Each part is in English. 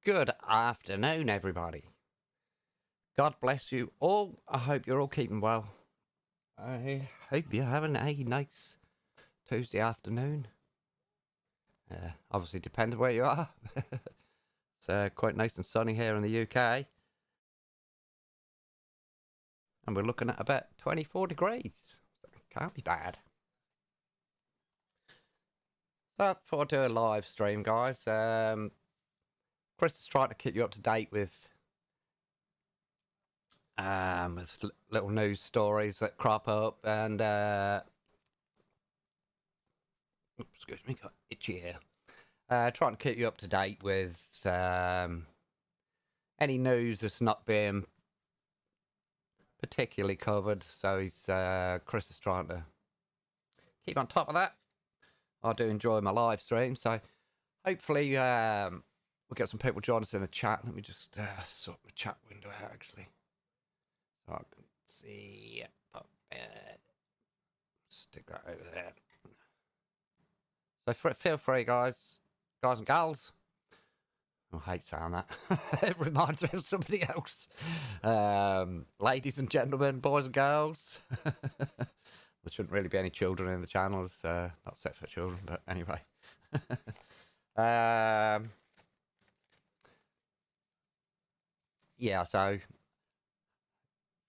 Good afternoon, everybody. God bless you all. I hope you're all keeping well. I hope you're having a nice Tuesday afternoon. Obviously, depending where you are. It's quite nice and sunny here in the UK. And we're looking at about 24 degrees. So it can't be bad. So I thought I'd do a live stream, guys. Chris is trying to keep you up to date with little news stories that crop up, and excuse me, got itchy here. Trying to keep you up to date with any news that's not being particularly covered. So Chris is trying to keep on top of that. I do enjoy my live stream, so hopefully we'll get some people join us in the chat. Let me just sort my chat window out, actually, so I can see. Stick that over there. So feel free, guys and gals. I hate saying that. It reminds me of somebody else. Ladies and gentlemen, boys and girls. There shouldn't really be any children in the channel. It's not set for children, but anyway. Yeah, so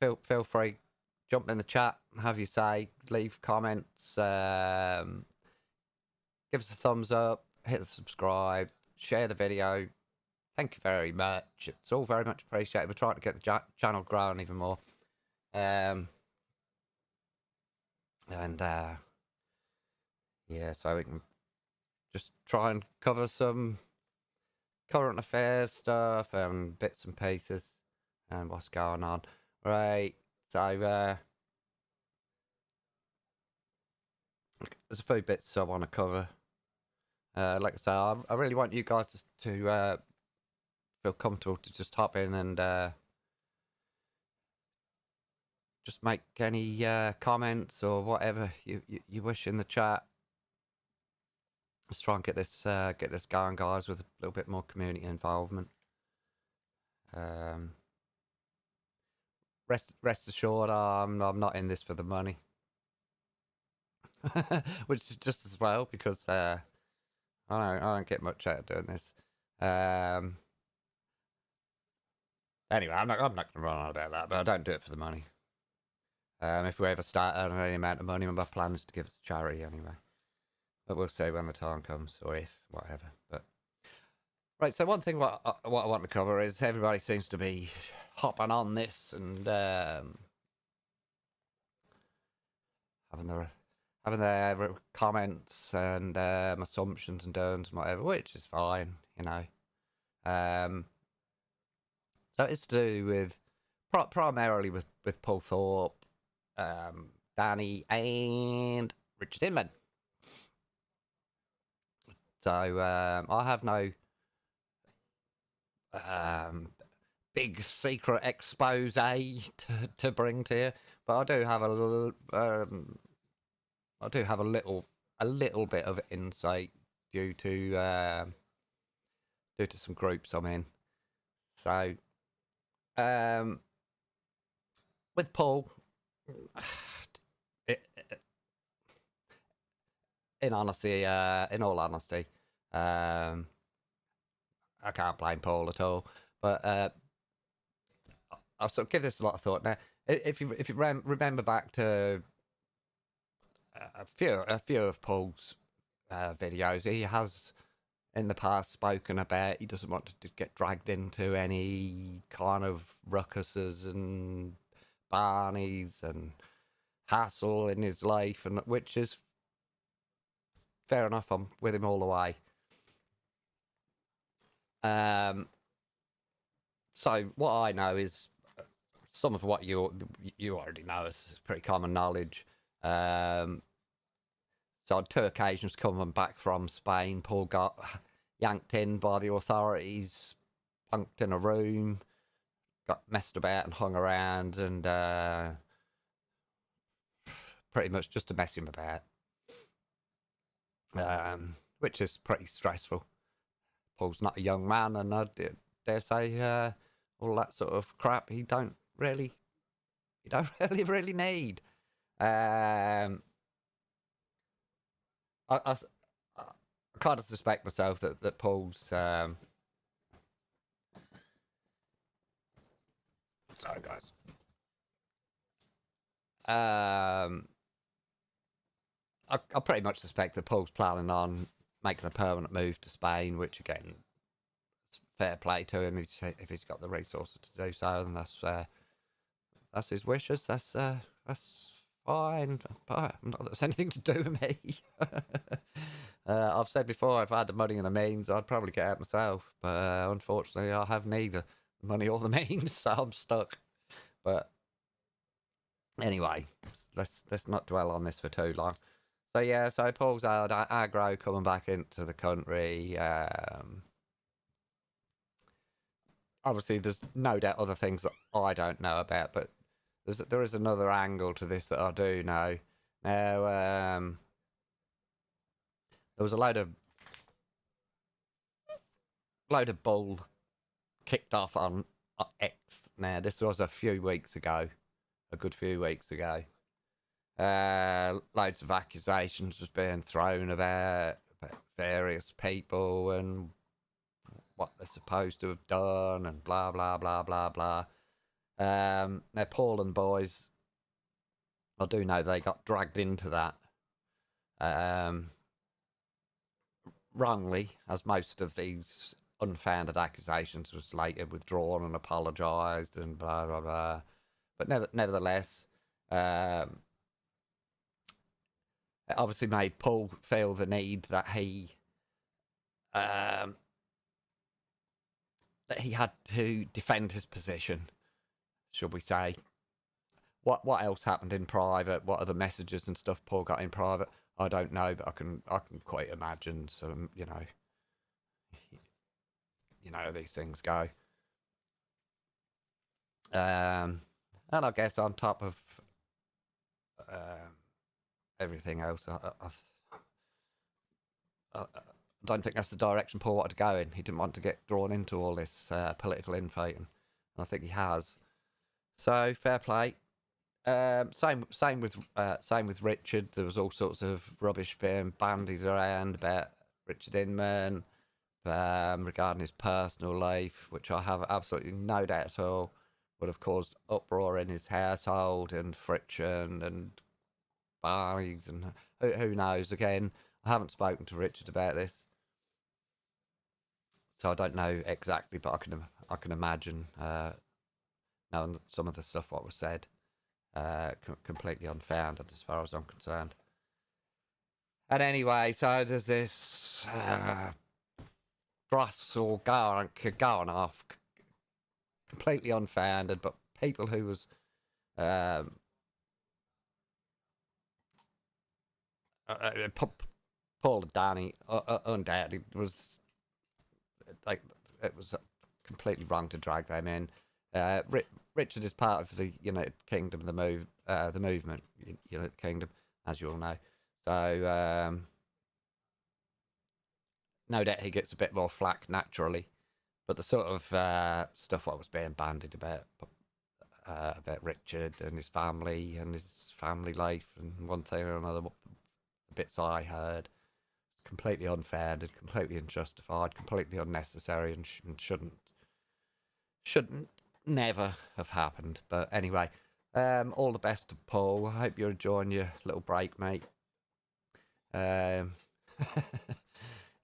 feel free, jump in the chat, have your say, leave comments, give us a thumbs up, hit the subscribe, share the video. Thank you very much. It's all very much appreciated. We're trying to get the channel growing even more. Yeah, so we can just try and cover some current affairs stuff and bits and pieces and what's going on. Right, so there's a few bits I want to cover. Like I say, I really want you guys to feel comfortable to just hop in and just make any comments or whatever you wish in the chat. Let's try and get this going, guys, with a little bit more community involvement. Rest assured, I'm not in this for the money, which is just as well, because I don't get much out of doing this. Anyway, I'm not going to run on about that, but I don't do it for the money. If we ever start earning any amount of money, my plan is to give it to charity anyway. But we'll see when the time comes, or if, whatever. But right, so one thing what I want to cover is everybody seems to be hopping on this and having their comments and assumptions and doings and whatever, which is fine, you know. So it's to do with primarily with Paul Thorpe, Danny, and Richard Inman. So I have no big secret expose to bring to you, but I do have a little a little bit of insight due to some groups I'm in. So with Paul, in all honesty, I can't blame Paul at all. But I'll sort of give this a lot of thought now. If you remember back to a few of Paul's videos, he has in the past spoken about he doesn't want to get dragged into any kind of ruckuses and Barneys and hassle in his life, and which is fair enough. I'm with him all the way. So what I know is some of what you already know is pretty common knowledge. So on 2 occasions coming back from Spain, Paul got yanked in by the authorities, punked in a room, got messed about and hung around, and pretty much just to mess him about, which is pretty stressful. Paul's not a young man, and dare say, all that sort of crap he don't really really need. Um, I kind of suspect myself that Paul's sorry guys. I pretty much suspect that Paul's planning on making a permanent move to Spain, which again, it's fair play to him if he's got the resources to do so, and that's his wishes. That's fine. But not that it's anything to do with me. I've said before, if I had the money and the means, I'd probably get out myself. But unfortunately, I have neither the money or the means, so I'm stuck. But anyway, let's not dwell on this for too long. So yeah, so Paul's aggro coming back into the country. Obviously, there's no doubt other things that I don't know about, but there is another angle to this that I do know. Now, there was a load of bull kicked off on X. Now, this was a few weeks ago, a good few weeks ago. Loads of accusations was being thrown about various people and what they're supposed to have done and blah blah blah blah blah. Now Paul and boys, I do know they got dragged into that. Wrongly, as most of these unfounded accusations was later withdrawn and apologised and blah blah blah. But nevertheless, it obviously made Paul feel the need that he had to defend his position, should we say. What else happened in private? What other messages and stuff Paul got in private? I don't know, but I can quite imagine some, you know these things go. And I guess on top of everything else, I don't think that's the direction Paul wanted to go in. He didn't want to get drawn into all this political infighting, and I think he has. So fair play. Same with Richard. There was all sorts of rubbish being bandied around about Richard Inman regarding his personal life, which I have absolutely no doubt at all would have caused uproar in his household and friction and barney's and who knows. Again, I haven't spoken to Richard about this, so I don't know exactly, but I can imagine knowing some of the stuff what was said. Completely unfounded as far as I'm concerned. And anyway, so there's this dross or going off, completely unfounded, but people who was Paul and Danny undoubtedly was like it was completely wrong to drag them in. Richard is part of the United Kingdom, the movement, United Kingdom, as you all know. So no doubt he gets a bit more flack naturally, but the sort of stuff what was being bandied about Richard and his family life and one thing or another, the bits I heard, completely unfounded, completely unjustified, completely unnecessary, and shouldn't never have happened. But anyway, all the best to Paul. I hope you're enjoying your little break, mate.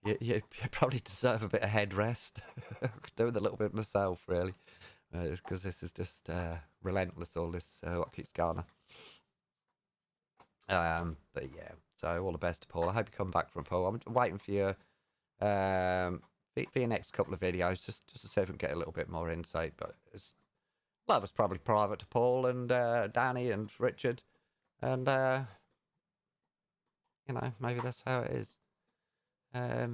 You probably deserve a bit of head rest. I could do with a little bit myself, really, because this is just relentless. All this what keeps going on. But yeah, so all the best to Paul. I hope you come back from Paul. I'm waiting for you. For your next couple of videos, just to see if we can get a little bit more insight. But that was probably private to Paul and Danny and Richard, and maybe that's how it is. I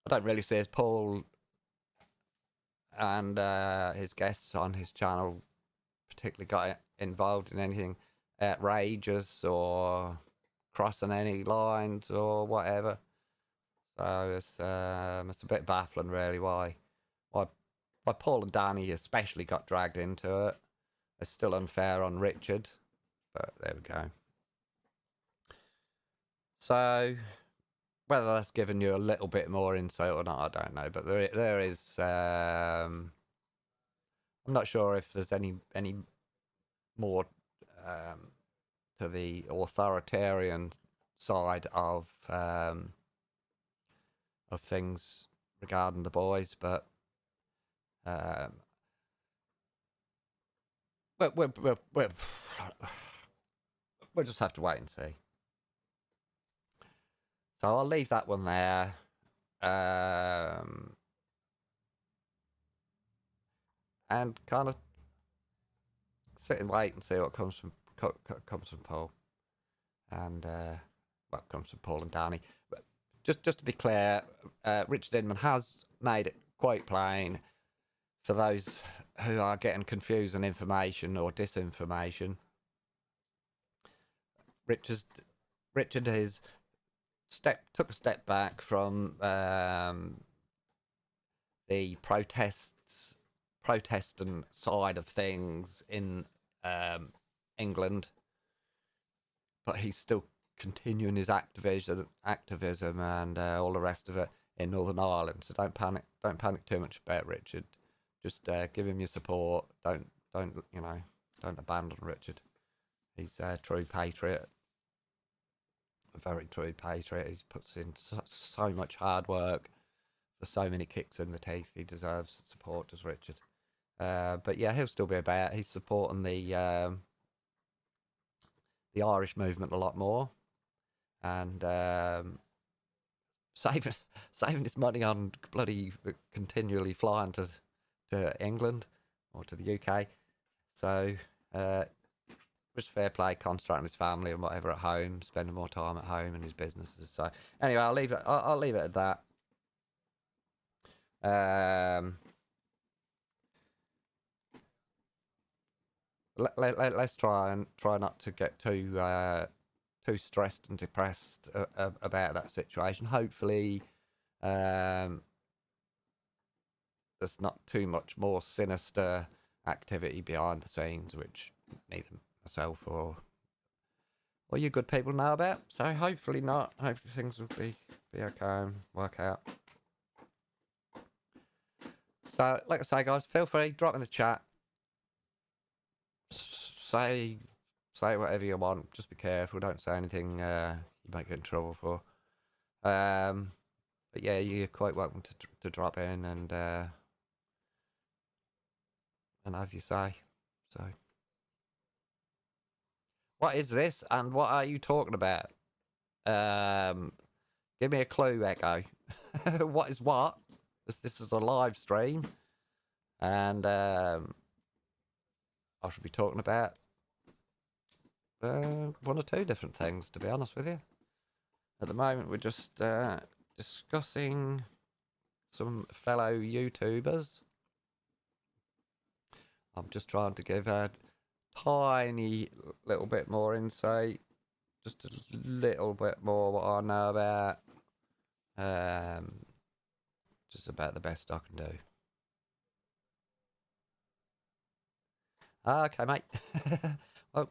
don't really see as Paul and his guests on his channel particularly got involved in anything outrageous or crossing any lines or whatever. So it's a bit baffling, really, why why Paul and Danny especially got dragged into it. It's still unfair on Richard, but there we go. So whether that's given you a little bit more insight or not, I don't know. But there is. I'm not sure if there's any more to the authoritarian side of things regarding the boys, but we'll just have to wait and see. So I'll leave that one there. And kind of sit and wait and see what comes from Paul, and what comes from Paul and Danny. But just to be clear, Richard Inman has made it quite plain for those who are getting confused on information or disinformation. Richard has took a step back from the protestant side of things in England, but he's still continuing his activism and all the rest of it in Northern Ireland. So don't panic too much about Richard. Just give him your support. Don't abandon Richard. He's a true patriot, a very true patriot. He puts in so much hard work for so many kicks in the teeth. He deserves support, does Richard. But yeah, he'll still be about. He's supporting the Irish movement a lot more, and saving his money on bloody continually flying to England or to the UK. So just fair play, concentrating his family and whatever at home, spending more time at home and his businesses. So anyway, I'll leave it at that. Let's try not to get too stressed and depressed about that situation. Hopefully, there's not too much more sinister activity behind the scenes, which neither myself or you good people know about. So hopefully not. Hopefully things will be okay and work out. So, like I say, guys, feel free, drop in the chat. Say whatever you want. Just be careful. Don't say anything you might get in trouble for. But yeah, you're quite welcome to drop in and have your say. So, what is this and what are you talking about? Give me a clue, Echo. What is what? This is a live stream, and I should be talking about one or two different things, to be honest with you. At the moment, we're just discussing some fellow YouTubers. I'm just trying to give a tiny little bit more insight, just a little bit more what I know about. Just about the best I can do. Okay, mate. Well,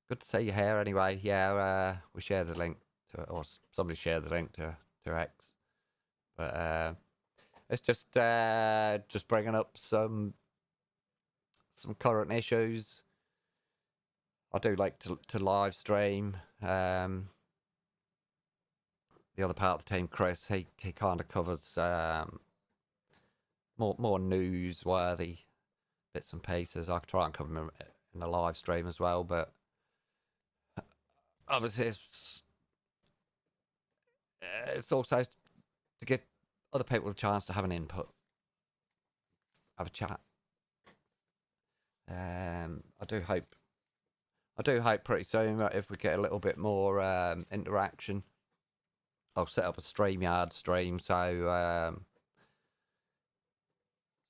good to see you here anyway. Yeah, we share the link to it, or somebody shared the link to X. But it's just bringing up some current issues. I do like to live stream. The other part of the team, Chris, he kind of covers more newsworthy bits and pieces. I try and cover them in the live stream as well, but obviously it's also to give other people the chance to have an input, have a chat. I do hope pretty soon that if we get a little bit more interaction, I'll set up a StreamYard stream so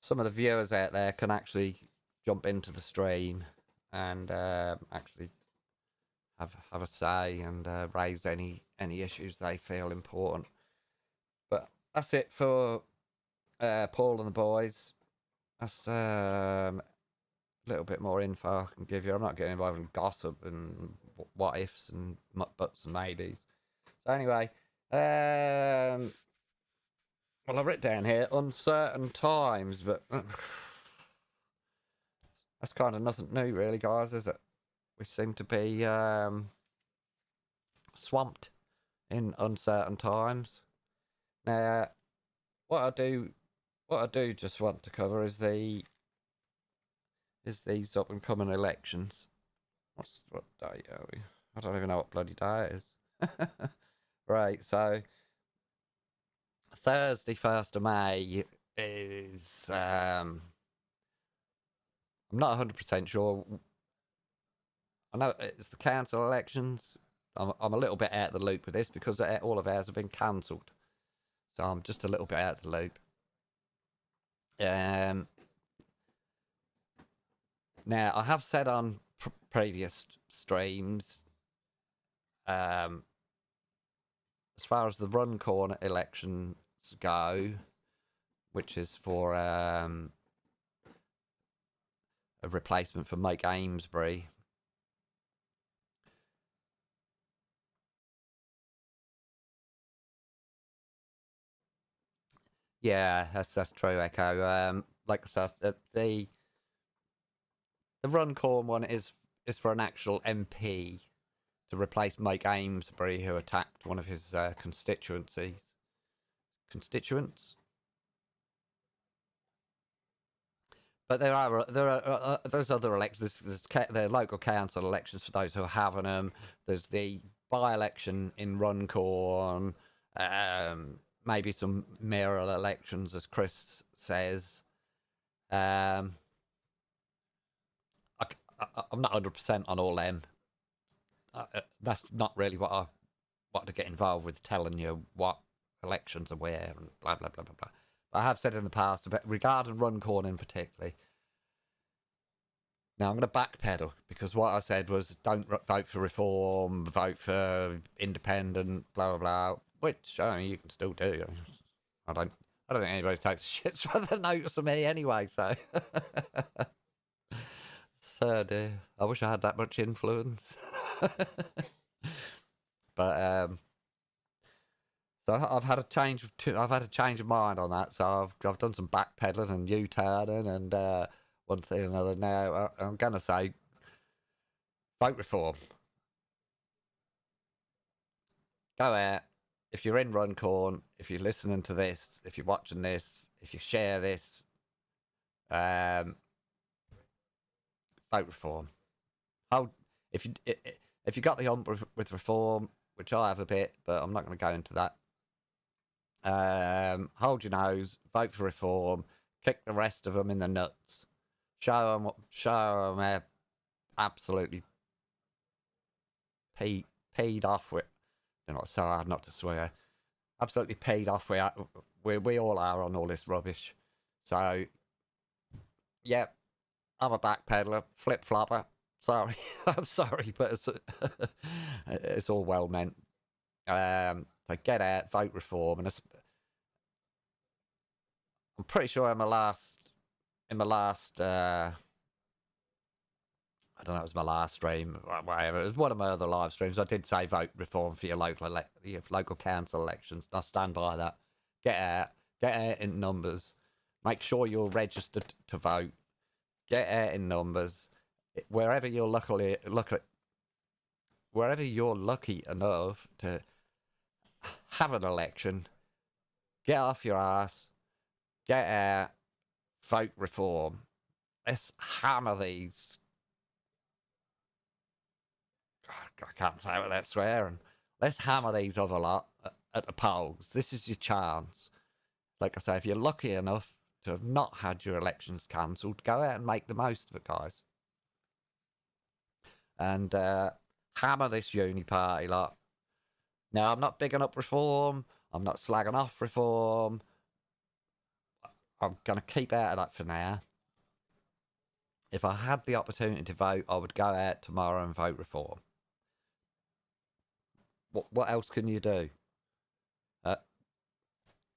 some of the viewers out there can actually jump into the stream and actually have a say and raise any issues they feel important. that's it for Paul and the boys. That's a little bit more info I can give you. I'm not getting involved in gossip and what ifs and buts and maybes. So anyway, well, I've written down here uncertain times, but that's kind of nothing new, really, guys, is it? We seem to be swamped in uncertain times. Now, what I do just want to cover is these up and coming elections. What day are we? I don't even know what bloody day it is. Right, so Thursday, 1st of May is I'm not 100% sure. I know it's the council elections. I'm a little bit out of the loop with this because all of ours have been cancelled. So I'm just a little bit out of the loop. Now, I have said on previous streams, as far as the Runcorn elections go, which is for a replacement for Mike Amesbury. Yeah, that's true, Echo. Like I said, the Runcorn one is for an actual MP to replace Mike Amesbury, who attacked one of his constituents. But there's other elections. There's the local council elections for those who are having them. There's the by-election in Runcorn. Maybe some mayoral elections, as Chris says. I'm not 100% on all them. That's not really what I want to get involved with, telling you what elections are where and blah blah blah blah blah. But I have said in the past about regarding Runcorn in particular. Now I'm going to backpedal because what I said was don't vote for reform, vote for independent, blah blah blah. Which I mean, you can still do. I don't think anybody takes shits for the notice of me anyway. So, so dear. I wish I had that much influence. But so I've had a change of mind on that. So I've done some backpedaling and U-turning and one thing and another. Now I'm gonna say vote reform. Go out. If you're in Runcorn, if you're listening to this, if you're watching this, if you share this, vote reform. If you got the hump with reform, which I have a bit, but I'm not going to go into that. Hold your nose, vote for reform, kick the rest of them in the nuts, show them how absolutely peed off with. You know, so hard not to swear. Absolutely peed off we all are on all this rubbish. So, yeah, I'm a backpedaler, flip flopper. Sorry, I'm sorry, but it's all well meant. So get out, vote reform, and I'm pretty sure in my last I don't know, it was my last stream, whatever. It was one of my other live streams. I did say vote reform for your local council elections. And I stand by that. Get out in numbers. Make sure you're registered to vote. Get out in numbers. Wherever you're lucky enough to have an election, get off your ass. Get out. Vote reform. Let's hammer these. I can't say it without swearing. Let's hammer these other lot at the polls. This is your chance. Like I say, if you're lucky enough to have not had your elections cancelled, go out and make the most of it, guys. And hammer this uni party lot. Now, I'm not bigging up reform. I'm not slagging off reform. I'm going to keep out of that for now. If I had the opportunity to vote, I would go out tomorrow and vote reform. What else can you do?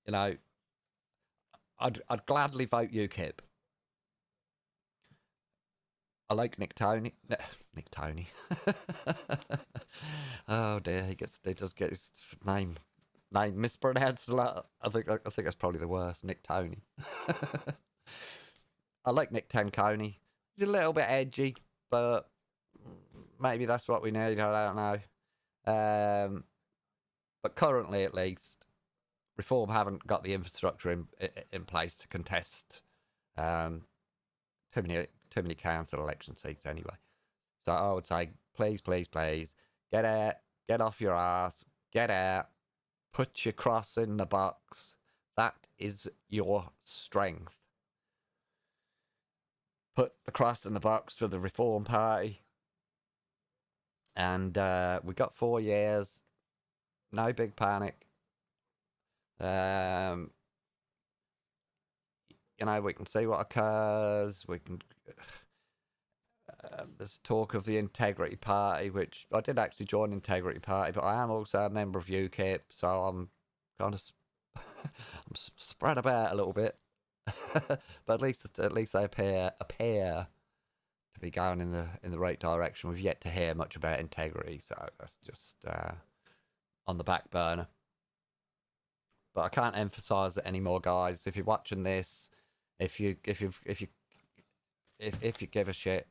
You know, I'd gladly vote UKIP. I like Nick Tony. Nick Tony. Oh dear, he does get his name mispronounced a lot. I think that's probably the worst. Nick Tony. I like Nick Tanconi. He's a little bit edgy, but maybe that's what we need. I don't know. But currently, at least, Reform haven't got the infrastructure in place to contest too many council election seats anyway. So I would say, please, please, please, get out, get off your ass, get out, put your cross in the box. That is your strength. Put the cross in the box for the Reform Party. And we got 4 years. No big panic. We can see what occurs. We can. There's talk of the Integrity Party, which I did actually join Integrity Party, but I am also a member of UKIP, so I'm kind of I'm spread about a little bit. But at least they appear to be going in the right direction. We've yet to hear much about Integrity, so that's just on the back burner. But I can't emphasize it anymore, guys. If you're watching this, if you give a shit,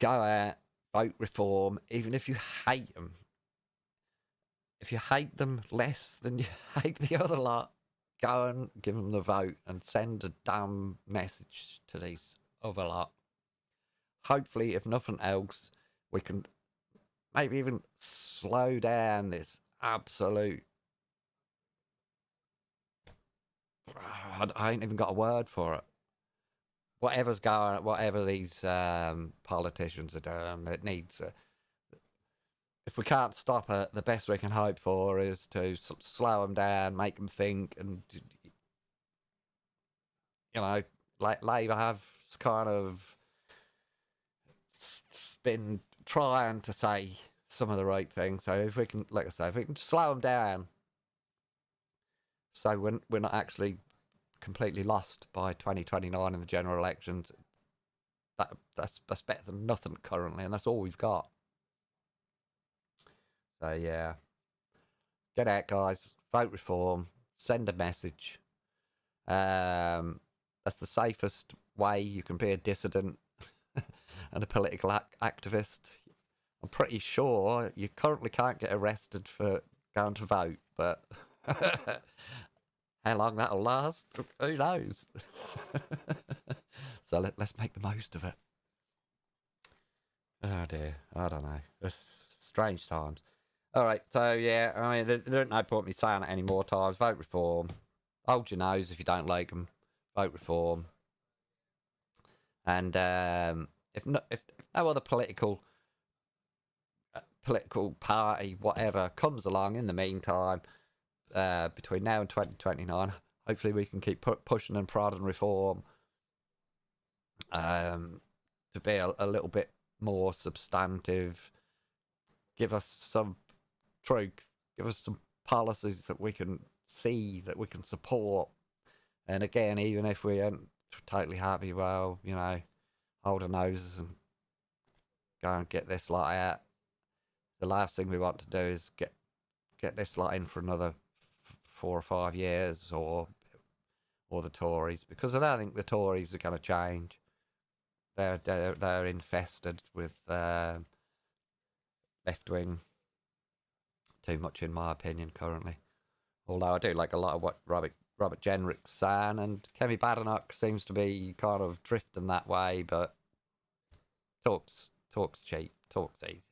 go out, vote Reform, even if you hate them. If you hate them less than you hate the other lot, go and give them the vote and send a damn message to these other lot. Hopefully, if nothing else, we can maybe even slow down this absolute... I ain't even got a word for it. Whatever these politicians are doing, it needs... if we can't stop it, the best we can hope for is to slow them down, make them think, and, like Labour have kind of been trying to say some of the right things. So if we can, like I say, if we can slow them down, so we're not actually completely lost by 2029 in the general elections, that's better than nothing currently, and that's all we've got. So yeah, get out, guys. Vote Reform. Send a message. That's the safest way you can be a dissident and a political activist. I'm pretty sure you currently can't get arrested for going to vote, but how long that'll last, who knows? So let's make the most of it. Oh dear, I don't know. It's strange times. All right, so yeah, I mean, there ain't no point me saying it any more times. Vote Reform. Hold your nose if you don't like them. Vote Reform. And if no other political party, whatever, comes along in the meantime, between now and 2029, hopefully we can keep pushing and prodding Reform to be a little bit more substantive. Give us some truth. Give us some policies that we can see, that we can support. And again, even if we aren't totally happy, well, hold our noses and go and get this lot out. The last thing we want to do is get this lot in for another 4 or 5 years, or the Tories, because I don't think the Tories are going to change. They're infested with left wing too much, in my opinion, currently. Although I do like a lot of what Robert Jenrick's saying, and Kemi Badenoch seems to be kind of drifting that way, but talk's cheap, talk's easy.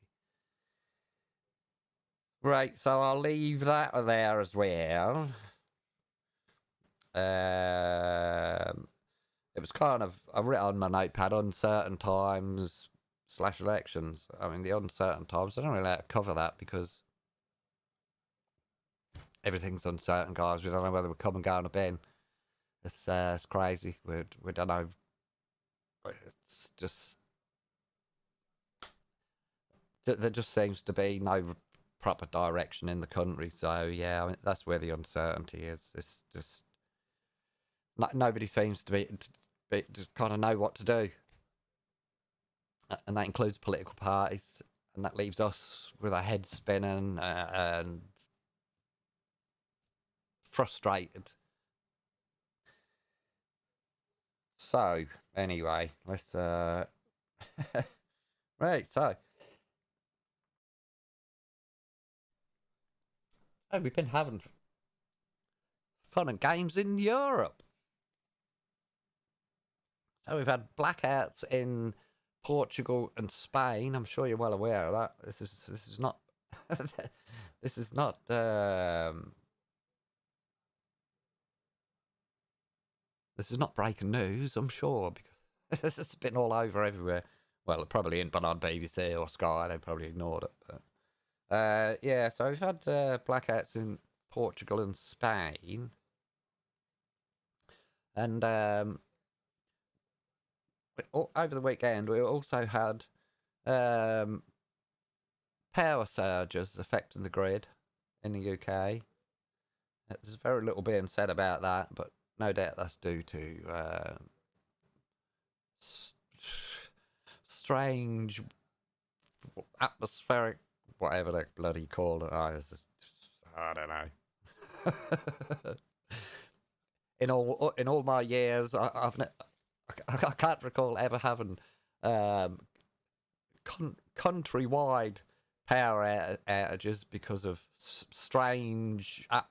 Right, so I'll leave that there as well. It was kind of, I've written on my notepad, uncertain times / elections. I mean, the uncertain times, I don't really like to cover that because everything's uncertain, guys. We don't know whether we're coming down a bin. It's crazy. We don't know. It's just, there just seems to be no proper direction in the country. So yeah, I mean, that's where the uncertainty is. It's just nobody seems to to kind of know what to do, and that includes political parties, and that leaves us with our heads spinning and frustrated. So anyway, let's right. So we've been having fun and games in Europe. So we've had blackouts in Portugal and Spain. I'm sure you're well aware of that. This is not this is not this is not breaking news. I'm sure because it's been all over everywhere. Well, it probably ain't been on BBC or Sky. They probably ignored it. But yeah, so we've had blackouts in Portugal and Spain, and over the weekend we also had um, power surges affecting the grid in the UK. There's very little being said about that, but no doubt that's due to strange atmospheric, whatever they bloody call it. I don't know. In all my years, I can't recall ever having countrywide power outages because of strange I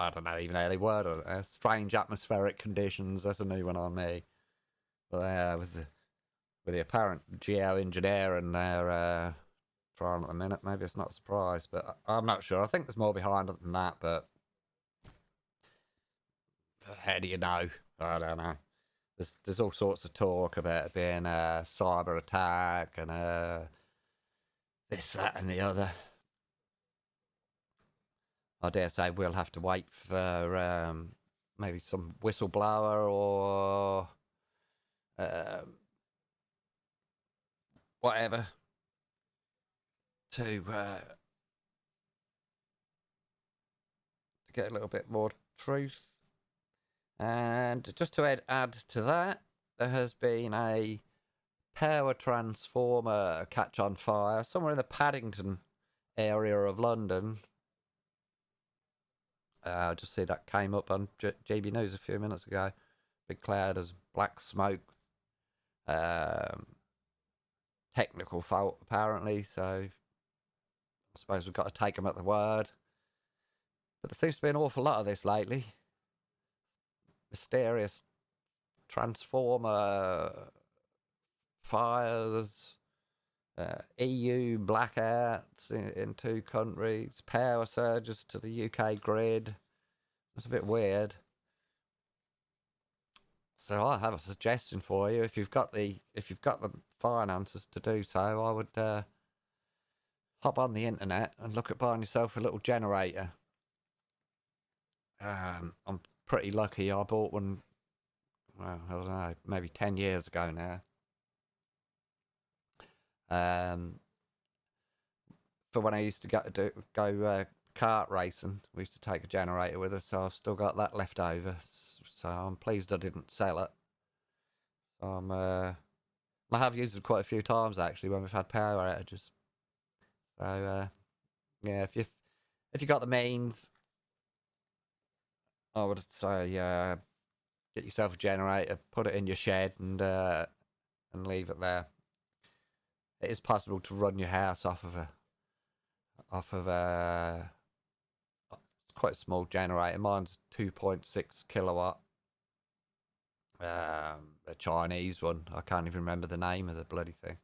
don't know even how they word it. Strange atmospheric conditions. That's a new one on me. But with the apparent geoengineering they're trying at the minute, maybe it's not a surprise, but I'm not sure. I think there's more behind it than that, but how do you know? I don't know. There's all sorts of talk about it being a cyber attack and this, that, and the other. I dare say we'll have to wait for maybe some whistleblower or whatever to get a little bit more truth. And just to add to that, there has been a power transformer catch on fire somewhere in the Paddington area of London. I just see that came up on GB News a few minutes ago. Big cloud of black smoke. Technical fault apparently, so I suppose we've got to take them at the word. But there seems to be an awful lot of this lately. Mysterious transformer fires, EU blackouts in 2 countries, power surges to the UK grid. It's a bit weird. So I have a suggestion for you. If you've got the finances to do so, I would hop on the internet and look at buying yourself a little generator. I'm pretty lucky. I bought one. Well, I don't know, maybe 10 years ago now. For when I used to go kart racing, we used to take a generator with us, so I've still got that left over. So I'm pleased I didn't sell it. So I have used it quite a few times actually when we've had power outages. So yeah, if you got the means, I would say get yourself a generator, put it in your shed, and leave it there. It is possible to run your house off of quite a small generator. Mine's 2.6 kilowatt. A Chinese one. I can't even remember the name of the bloody thing.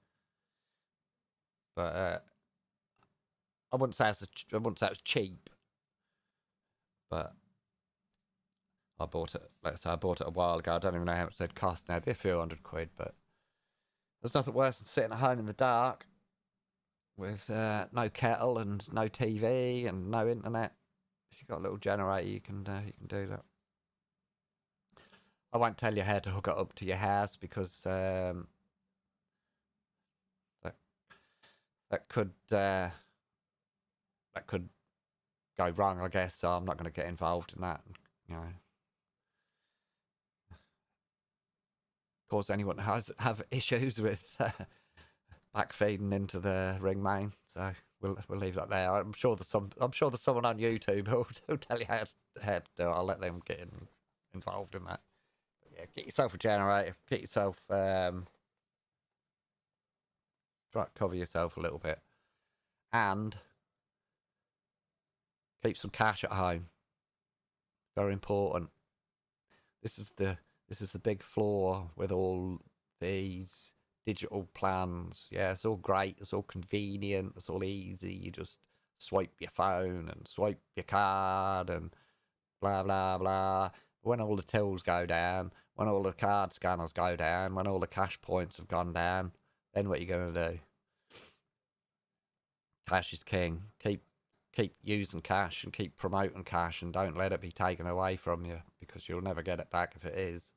But I wouldn't say it's cheap. But I bought it. Like I say, I bought it a while ago. I don't even know how much they'd cost now. It'd be a few £100. But there's nothing worse than sitting at home in the dark with no kettle and no TV and no internet. If you've got a little generator, you can do that. I won't tell you how to hook it up to your house because that could that could go wrong, I guess. So I'm not going to get involved in that. You know, cause anyone has have issues with backfeeding into the ring main. So we'll leave that there. I'm sure there's someone on YouTube who'll tell you how to do it. I'll let them get involved in that. But yeah, get yourself a generator. Get yourself try to cover yourself a little bit, and keep some cash at home. Very important. This is the big flaw with all these digital plans. Yeah, it's all great, it's all convenient, it's all easy. You just swipe your phone and swipe your card and blah blah blah. When all the tills go down, when all the card scanners go down, when all the cash points have gone down, then what are you gonna do? Cash is king. Keep using cash and keep promoting cash, and don't let it be taken away from you, because you'll never get it back if it is.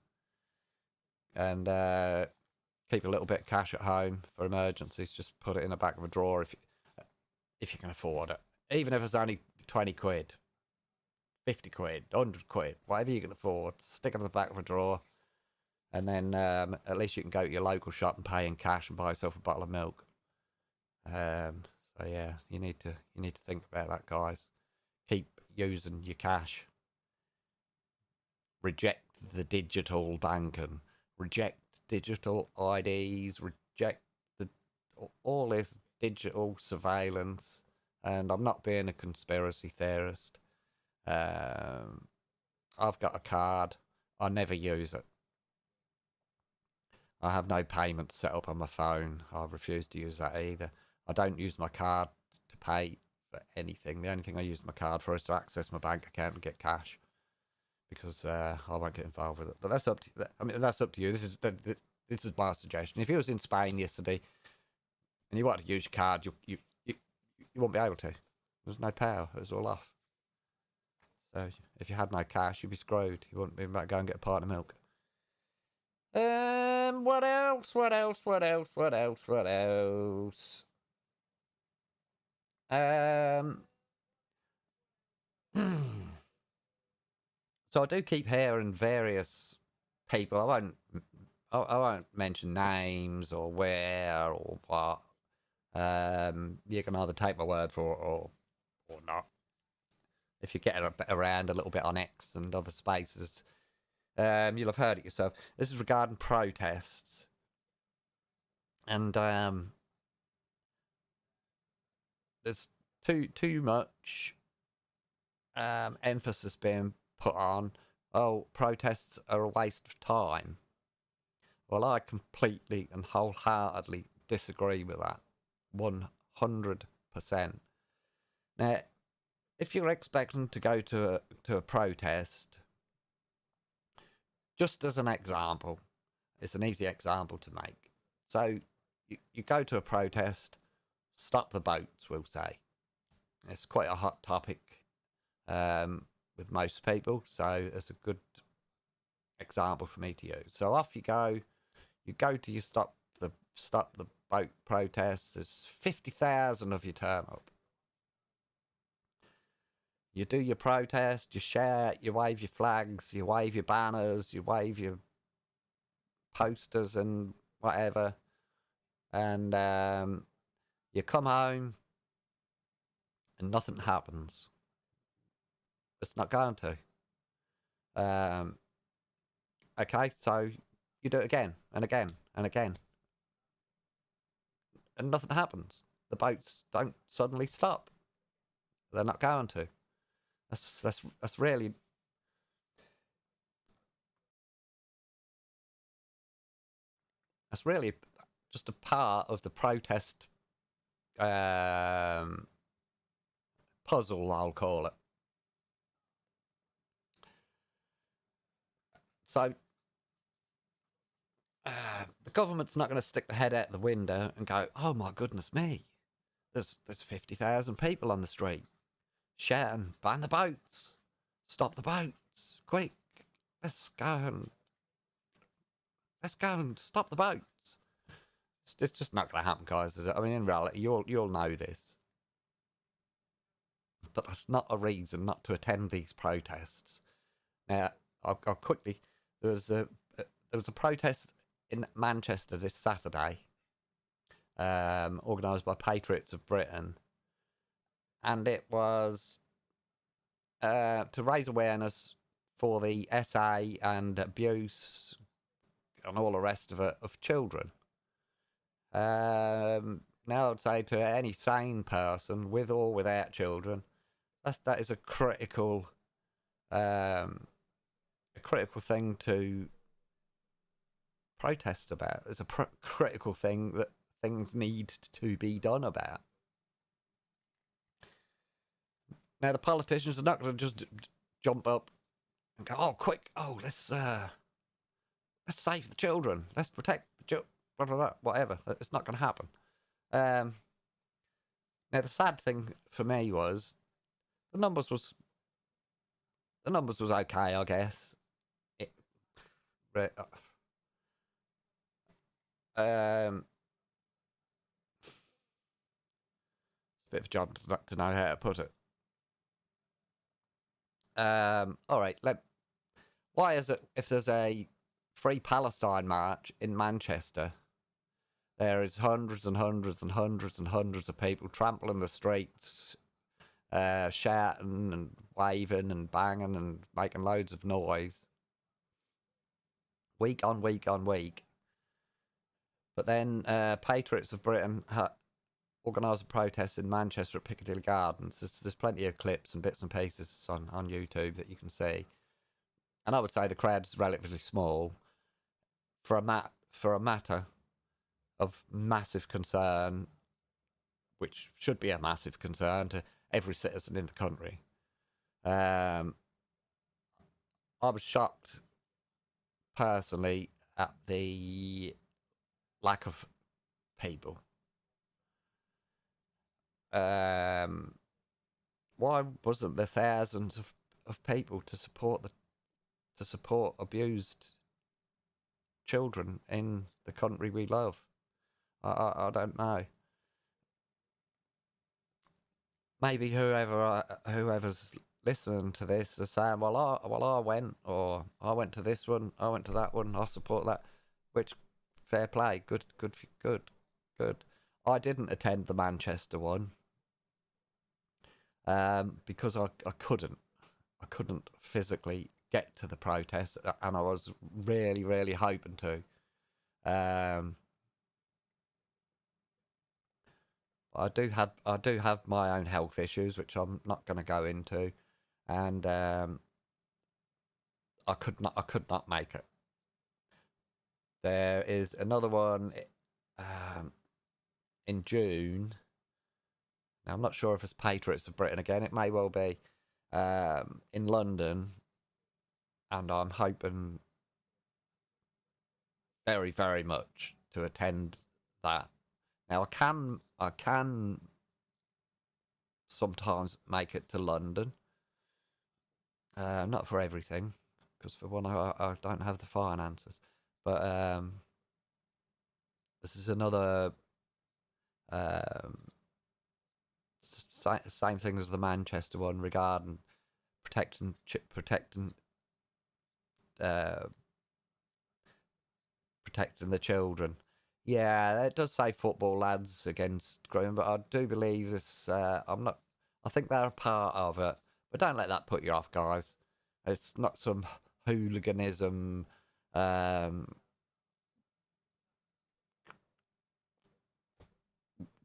And keep a little bit of cash at home for emergencies. Just put it in the back of a drawer if you can afford it. Even if it's only 20 quid, 50 quid, 100 quid, whatever you can afford, stick it in the back of a drawer. And then at least you can go to your local shop and pay in cash and buy yourself a bottle of milk. So yeah, you need to think about that, guys. Keep using your cash. Reject the digital banking. Reject digital IDs. Reject all this digital surveillance. And I'm not being a conspiracy theorist. I've got a card. I never use it. I have no payments set up on my phone. I refuse to use that either. I don't use my card to pay for anything. The only thing I use my card for is to access my bank account and get cash, because I won't get involved with it. But that's up to you. I mean, that's up to you. This is my suggestion. If you was in Spain yesterday and you wanted to use your card, you won't be able to. There's no power. It was all off. So if you had no cash, you'd be screwed. You wouldn't be able to go and get a pint of milk. What else? What else? What else? What else? What else? So I do keep hearing various people. I won't mention names or where or what. You can either take my word for it or not. If you get around a little bit on X and other spaces, you'll have heard it yourself. This is regarding protests, and there's too much emphasis being put on, oh, protests are a waste of time. Well, I completely and wholeheartedly disagree with that. 100%. Now, if you're expecting to go to a protest, just as an example, it's an easy example to make. So you go to a protest, stop the boats, we'll say. It's quite a hot topic with most people, so it's a good example for me to use. So off you go. You go to you stop the boat protest. There's 50,000 of you turn up. You do your protest, you shout, you wave your flags, you wave your banners, you wave your posters and whatever, and you come home and nothing happens. It's not going to. Okay, so you do it again and again and again, and nothing happens. The boats don't suddenly stop. They're not going to. That's really just a part of the protest puzzle, I'll call it. So the government's not going to stick the head out the window and go, "Oh my goodness me, there's 50,000 people on the street shouting, ban the boats, stop the boats, quick, let's go and stop the boats." It's just not going to happen, guys. Is it? I mean, in reality, you'll know this. but that's not a reason not to attend these protests. Now, I'll quickly. There was a protest in Manchester this Saturday, organised by Patriots of Britain, and it was to raise awareness for the SA and abuse and all the rest of it of children. Now, I'd say to any sane person, with or without children, that is a critical thing to protest about. It's a critical thing that things need to be done about. Now, the politicians are not going to just jump up and go, "Oh, quick! Oh, let's save the children. Let's protect the children." Blah, blah, blah, whatever. It's not going to happen. Now, the sad thing for me was the numbers was okay, I guess. It's a bit of a job to know how to put it. All right. Why is it if there's a Free Palestine march in Manchester, there is hundreds and hundreds and hundreds and hundreds of people trampling the streets, shouting and waving and banging and making loads of noise, week on week on week. But then Patriots of Britain organised a protest in Manchester at Piccadilly Gardens. There's plenty of clips and bits and pieces on YouTube that you can see. And I would say the crowd is relatively small for a matter of massive concern, which should be a massive concern to every citizen in the country. I was shocked personally at the lack of people. Why wasn't there thousands of people to support abused children in the country we love? I don't know. Maybe whoever's listening to this is saying, well, I went, or I went to this one, I went to that one, I support that. Which, fair play, good. I didn't attend the Manchester one because I couldn't physically get to the protest, and I was really, really hoping to. I do have my own health issues, which I'm not going to go into, and I could not make it. There is another one in June. Now, I'm not sure if it's Patriots of Britain again. It may well be in London, and I'm hoping very, very much to attend that. Now, I can sometimes make it to London. Not for everything, because for one, I don't have the finances. But this is another same thing as the Manchester one regarding protecting the children. Yeah, it does say football lads against grooming, but I do believe this. I think they're a part of it, but don't let that put you off, guys. It's not some hooliganism.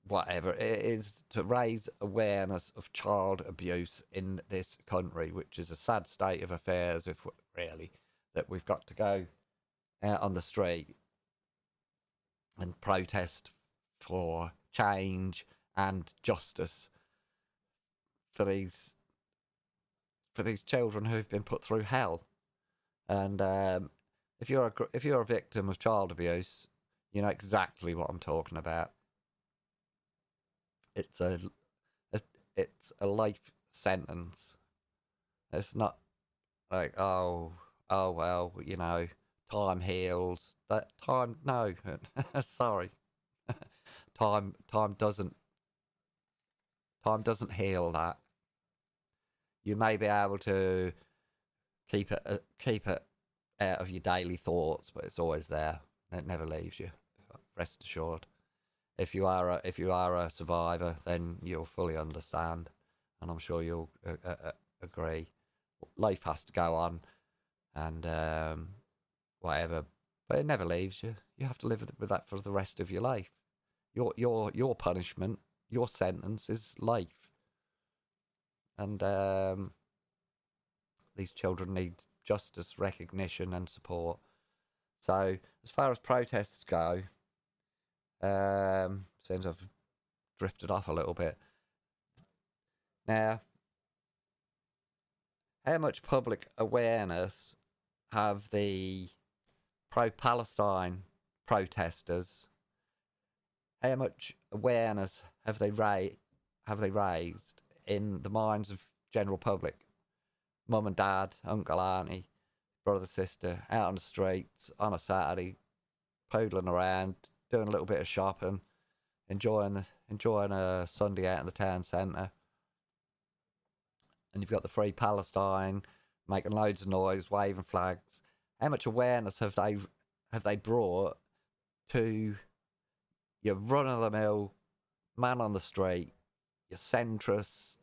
Whatever it is, to raise awareness of child abuse in this country, which is a sad state of affairs, if really, that we've got to go out on the street and protest for change and justice for these children who've been put through hell. And if you're a victim of child abuse, you know exactly what I'm talking about. It's a life sentence. It's not like, oh well, you know, time heals. That time, no, sorry, time doesn't heal that. You may be able to keep it out of your daily thoughts, but it's always there. It never leaves you. Rest assured. If you are a survivor, then you'll fully understand, and I'm sure you'll agree. Life has to go on, and whatever, but it never leaves you. You have to live with that for the rest of your life. Your punishment, your sentence is life, and these children need justice, recognition, and support. So, as far as protests go, seems I've drifted off a little bit. Now, how much public awareness have the pro-Palestine protesters? How much awareness have they raised in the minds of general public? Mum and dad, uncle, auntie, brother, sister, out on the streets on a Saturday, poodling around, doing a little bit of shopping, enjoying a Sunday out in the town centre. And you've got the Free Palestine making loads of noise, waving flags. How much awareness have they brought to your run-of-the-mill man on the street, your centrist,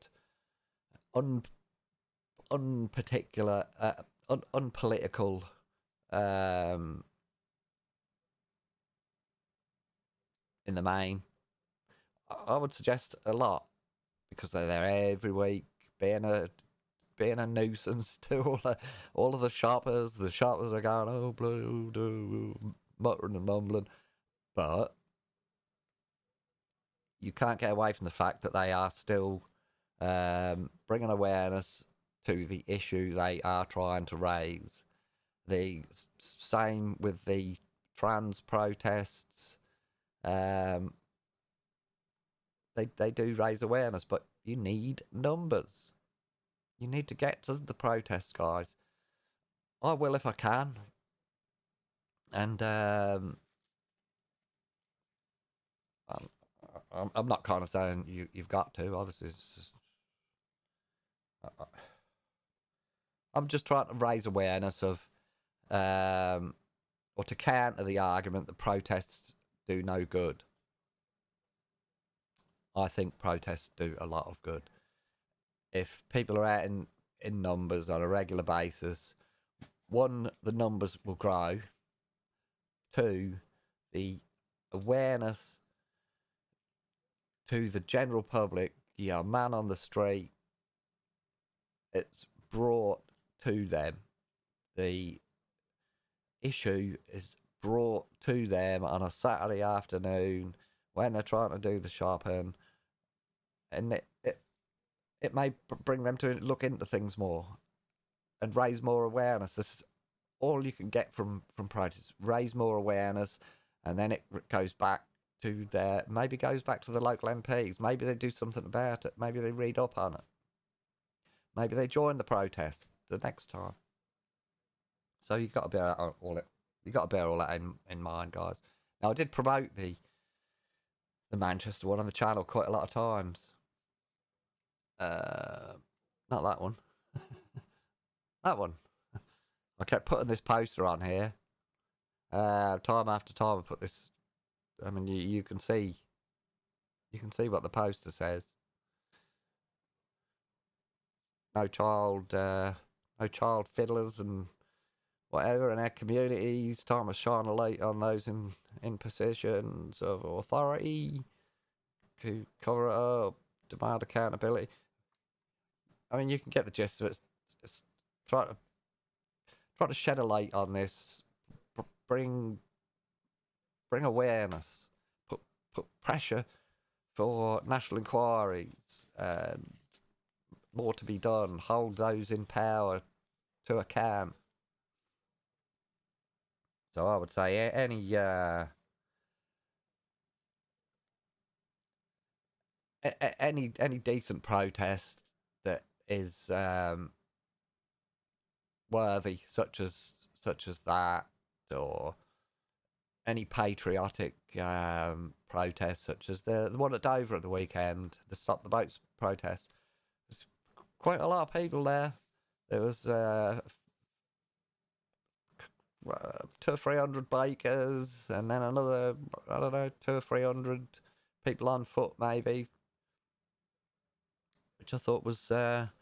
unparticular, unpolitical, in the main? I would suggest a lot, because they're there every week, being a nuisance to all of the shoppers. The shoppers are going, oh, blue, muttering and mumbling, but you can't get away from the fact that they are still bringing awareness to the issue they are trying to raise. The same with the trans protests. They do raise awareness, but you need numbers. You need to get to the protests, guys. I will if I can. And I'm not kind of saying you've got to. Obviously, I'm just trying to raise awareness of, or to counter the argument that protests do no good. I think protests do a lot of good. If people are out in numbers on a regular basis, one, the numbers will grow. Two, the awareness to the general public, man on the street, it's brought to them. The issue is brought to them on a Saturday afternoon when they're trying to do the shopping, and it may bring them to look into things more and raise more awareness. This is all you can get from protests. Raise more awareness, and then it goes back to maybe goes back to the local MPs. Maybe they do something about it. Maybe they read up on it. Maybe they join the protest the next time. So you've got to bear all that in mind, guys. Now, I did promote the Manchester one on the channel quite a lot of times. Not that one. That one. I kept putting this poster on here. Time after time, I put this. I mean, you can see. You can see what the poster says. No child fiddlers and whatever in our communities. Time to shine a light on those in positions of authority to cover it up, demand accountability. I mean, you can get the gist of it. It's try to shed a light on this, bring awareness, put pressure for national inquiries, and more to be done. Hold those in power to account. So I would say any decent protest that is worthy, such as that, or any patriotic protest, such as the one at Dover at the weekend, the Stop the Boats protest. It's quite a lot of people there. There was 200 or 300 bikers, and then another, I don't know, 200 or 300 people on foot, maybe, which I thought was a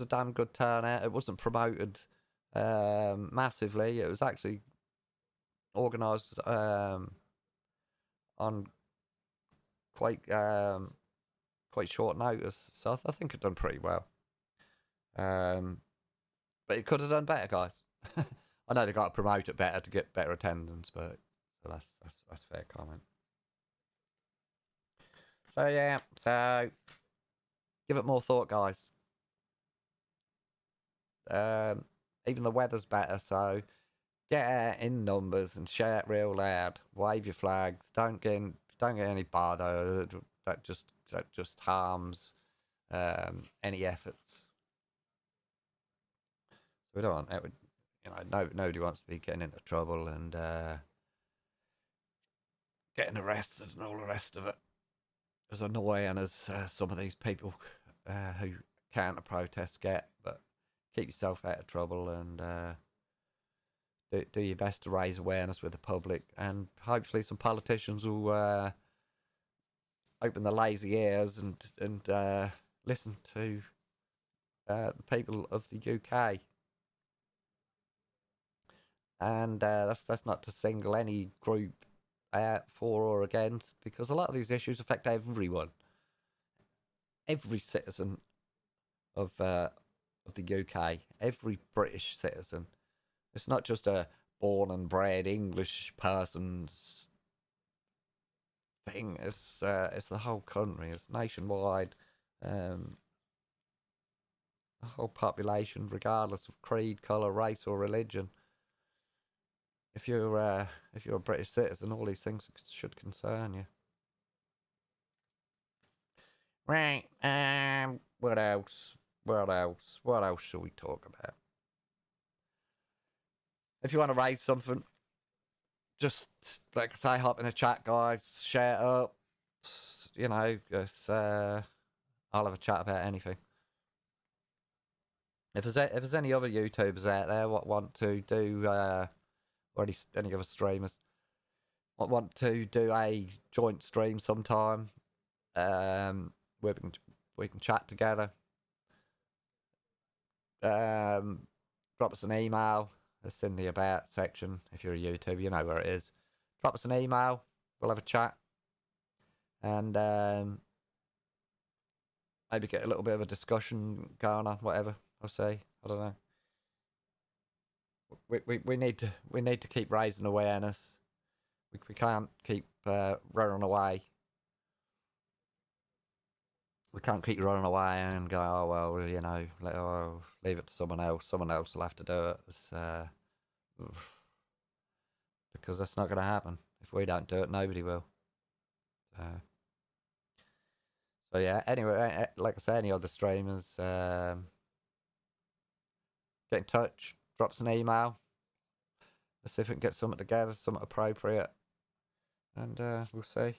damn good turnout. It wasn't promoted massively. It was actually organised on quite short notice, so I think it done pretty well. But it could have done better, guys. I know they got to promote it better to get better attendance, but so that's fair comment. So yeah, so give it more thought, guys. Even the weather's better, so get out in numbers and shout real loud. Wave your flags. Don't get any bother. That just harms any efforts. We don't want it. Nobody wants to be getting into trouble and getting arrested and all the rest of it. As annoying as some of these people who counter protest get, but keep yourself out of trouble and do your best to raise awareness with the public, and hopefully some politicians will open their lazy ears and listen to the people of the UK. And that's not to single any group out for or against, because a lot of these issues affect everyone, every citizen of the UK, every British citizen. It's not just a born and bred English person's thing. It's the whole country. It's nationwide. The whole population, regardless of creed, colour, race, or religion. If you're a British citizen, all these things should concern you. Right. What else? What else? What else should we talk about? If you want to raise something, just like I say, hop in the chat, guys. Share up. I'll have a chat about anything. If there's any other YouTubers out there what want to do, or any other streamers want to do a joint stream sometime, we can chat together. Drop us an email. It's in the about section. If you're a YouTuber, you know where it is. Drop us an email. We'll have a chat, and maybe get a little bit of a discussion going on. Whatever I'll say. I don't know. We need to keep raising awareness. We can't keep running away. We can't keep running away and go, oh well, leave it to someone else. Someone else will have to do it. Because that's not going to happen. If we don't do it, nobody will. So yeah. Anyway, like I say, any other streamers, get in touch. Drop us an email. Let's see if we can get something together, something appropriate, and we'll see.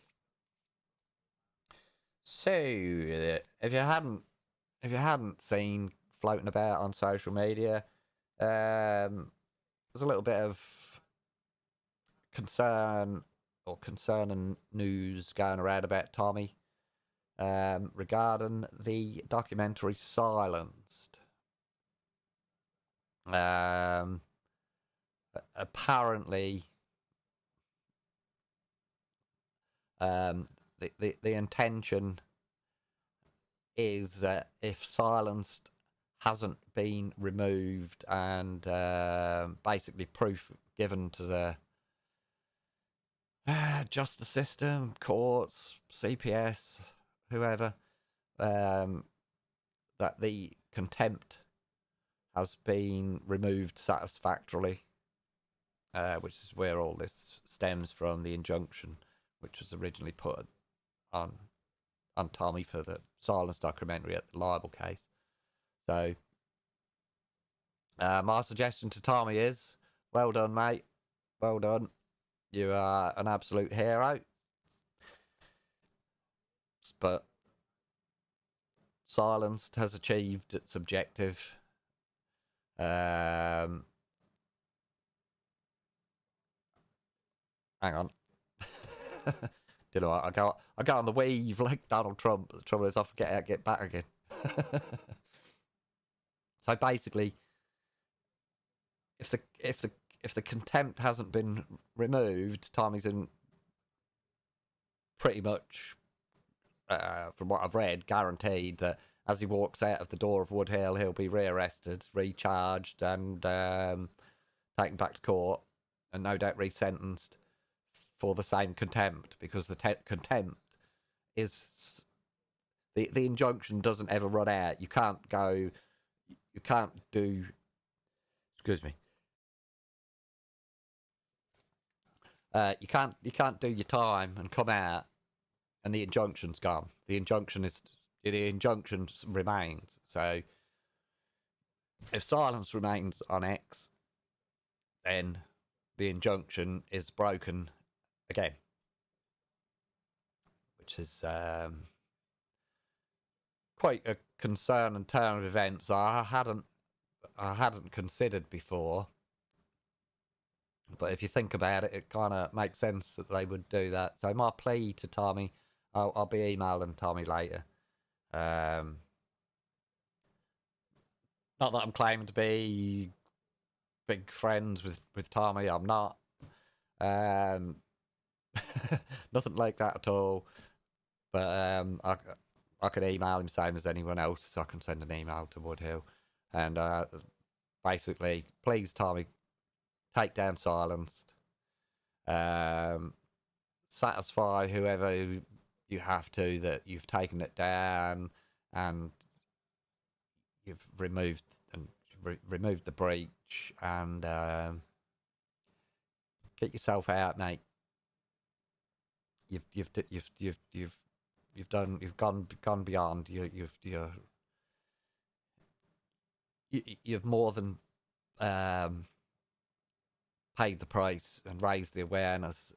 So, if you hadn't seen floating about on social media, there's a little bit of concern or concerning news going around about Tommy regarding the documentary Silenced. Apparently, the intention is that if Silenced hasn't been removed and basically proof given to the justice system, courts, CPS, whoever, that the contempt has been removed satisfactorily, which is where all this stems from, the injunction which was originally put on Tommy for the Silence documentary at the libel case. So my suggestion to Tommy is, well done, mate. Well done. You are an absolute hero. But Silenced has achieved its objective. Hang on. Do you know what? I go on the weave like Donald Trump. But the trouble is, I forget how to get back again. So basically, if the contempt hasn't been removed, Tommy's in pretty much, from what I've read, guaranteed that as he walks out of the door of Woodhill, he'll be rearrested, recharged, and taken back to court, and no doubt resentenced for the same contempt, because the contempt is the injunction doesn't ever run out. You can't go. You can't do. Excuse me. You can't do your time and come out, and the injunction's gone. The injunction remains. So if silence remains on X, then the injunction is broken again, which is quite a concern and turn of events I hadn't considered before. But if you think about it, it kind of makes sense that they would do that. So my plea to Tommy, I'll be emailing Tommy later. Not that I'm claiming to be big friends with Tommy. I'm not. Nothing like that at all. But I could email him same as anyone else, so I can send an email to Woodhill. And basically, please, Tommy, take down Silenced. Satisfy whoever you have to that you've taken it down and you've removed the breach, and get yourself out, mate. You've gone beyond. You've more than paid the price and raised the awareness,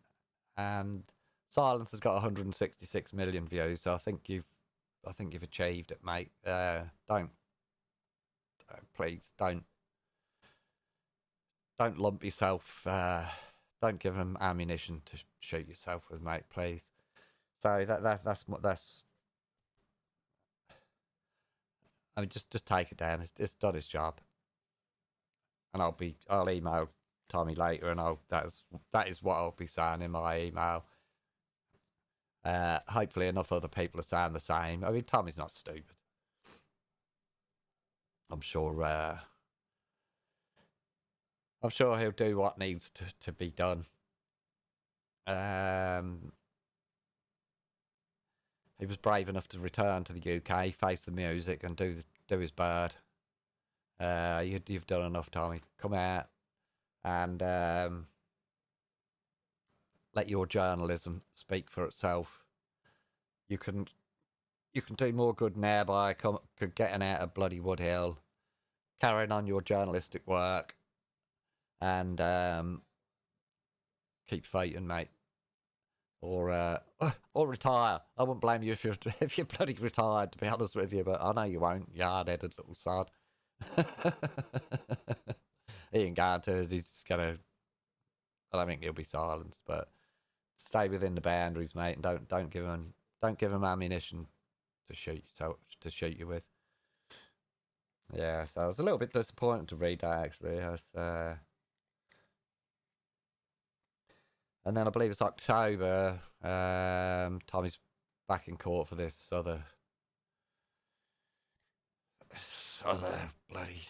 and Silence has got 166 million views, so I think you've achieved it, mate. Please don't lump yourself. Don't give them ammunition to shoot yourself with, mate. Please. So that's. I mean, just take it down. It's done its job, and I'll email Tommy later, and that is what I'll be saying in my email. Hopefully enough other people are saying the same. I mean, Tommy's not stupid. I'm sure he'll do what needs to be done. He was brave enough to return to the UK, face the music, and do his bird. You've done enough, Tommy. Come out and let your journalism speak for itself. You can do more good now by getting out of bloody Woodhill, carrying on your journalistic work, and keep fighting, mate. Or retire. I wouldn't blame you if you're bloody retired, to be honest with you, but I know you won't. You hard-headed little sod. He ain't going to. He's gonna. I don't think he'll be silenced, but stay within the boundaries, mate, and don't give him ammunition to shoot you with. Yeah, so I was a little bit disappointed to read that, actually. And then I believe it's October. Tommy's back in court for this other bloody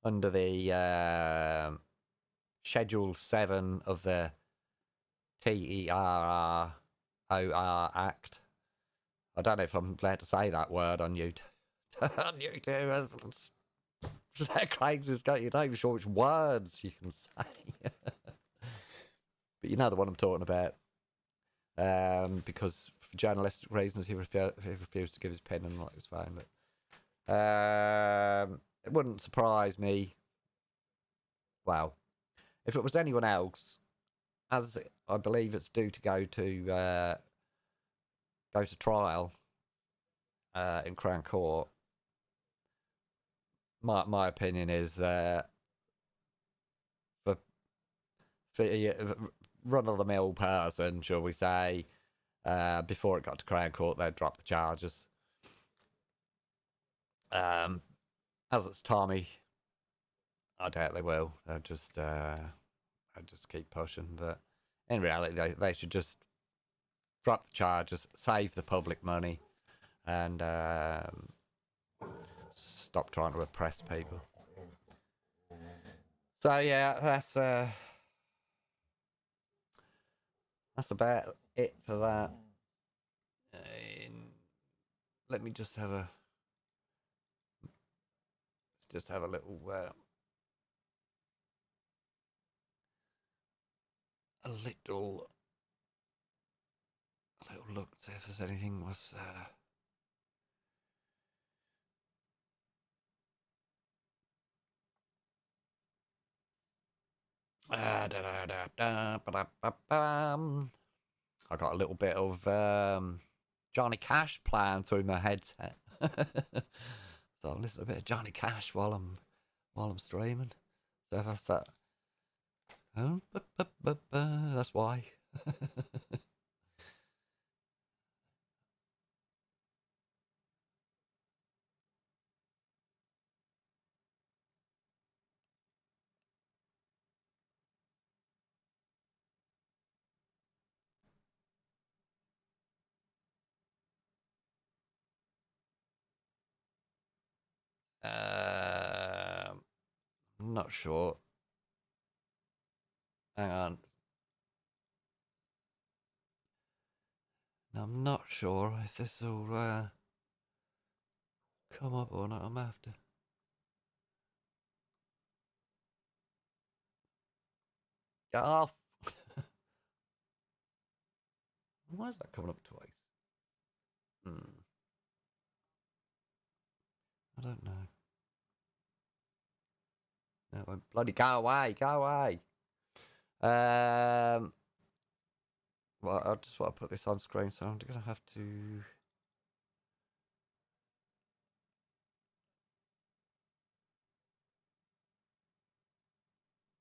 under the Schedule 7 of the TERROR Act. I don't know if I'm allowed to say that word on YouTube. On YouTube, that Craig's got you. Not even sure which words you can say. But you know the one I'm talking about. Because for journalistic reasons, he refused to give his pen, and it was fine. But it wouldn't surprise me. Well, if it was anyone else, as I believe it's due to go to go to trial in Crown Court, my opinion is that for run of the mill person, shall we say, before it got to Crown Court, they'd drop the charges. As it's Tommy, I doubt they will. They'll just keep pushing. But in reality, they should just drop the charges, save the public money, and stop trying to oppress people. So yeah, that's about it for that. Let me just have a little look, see if there's anything was I got a little bit of Johnny Cash playing through my headset. So I'll listen to a bit of Johnny Cash while I'm streaming. So if I start, that's why. I'm not sure. Hang on. I'm not sure if this will come up or not. I'm after. Get off. Why is that coming up twice? I don't know. No, bloody go away, go away. Well, I just want to put this on screen, so I'm gonna have to.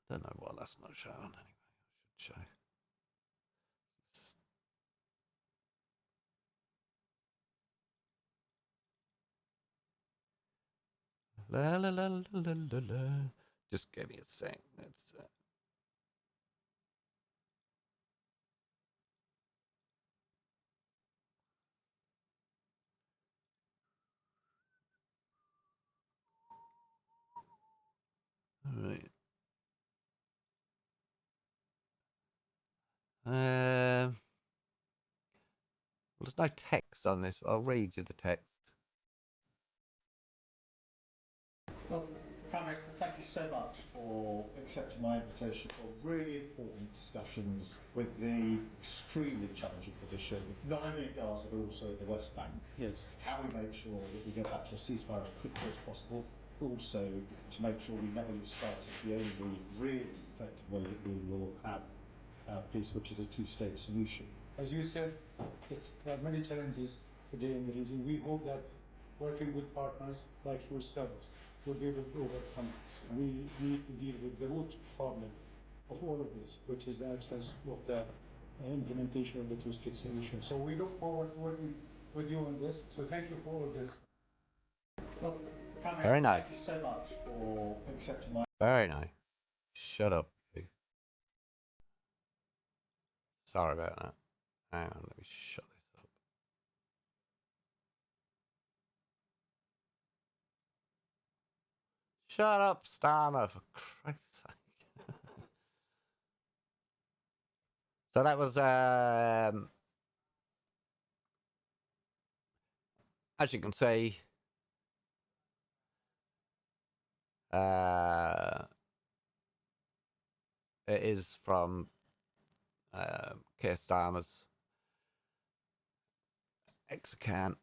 I don't know why that's not showing anyway. It should show. La la la la la la la. Just give me a sec. That's all right. Well, there's no text on this. I'll read you the text. Well, Prime Minister, thank you so much for accepting my invitation for really important discussions with the extremely challenging position, not only in Gaza but also the West Bank. Yes. How we make sure that we get back to a ceasefire as quickly as possible, also to make sure we never lose sight of the only really effective way that we will have peace, which is a two-state solution. As you said, there are many challenges today in the region. We hope that working with partners like yourselves will be able to overcome it. We need to deal with the root problem of all of this, which is the absence of the implementation of the two-state solution. So we look forward to working with you on this. So thank you for all of this. Well, Very nice. Thank you so much for accepting my. Very nice. Shut up. Sorry about that. Hang on, let me shut this up. Shut up, Starmer, for Christ's sake. So that was, as you can see, it is from Keir Starmer's ex-account.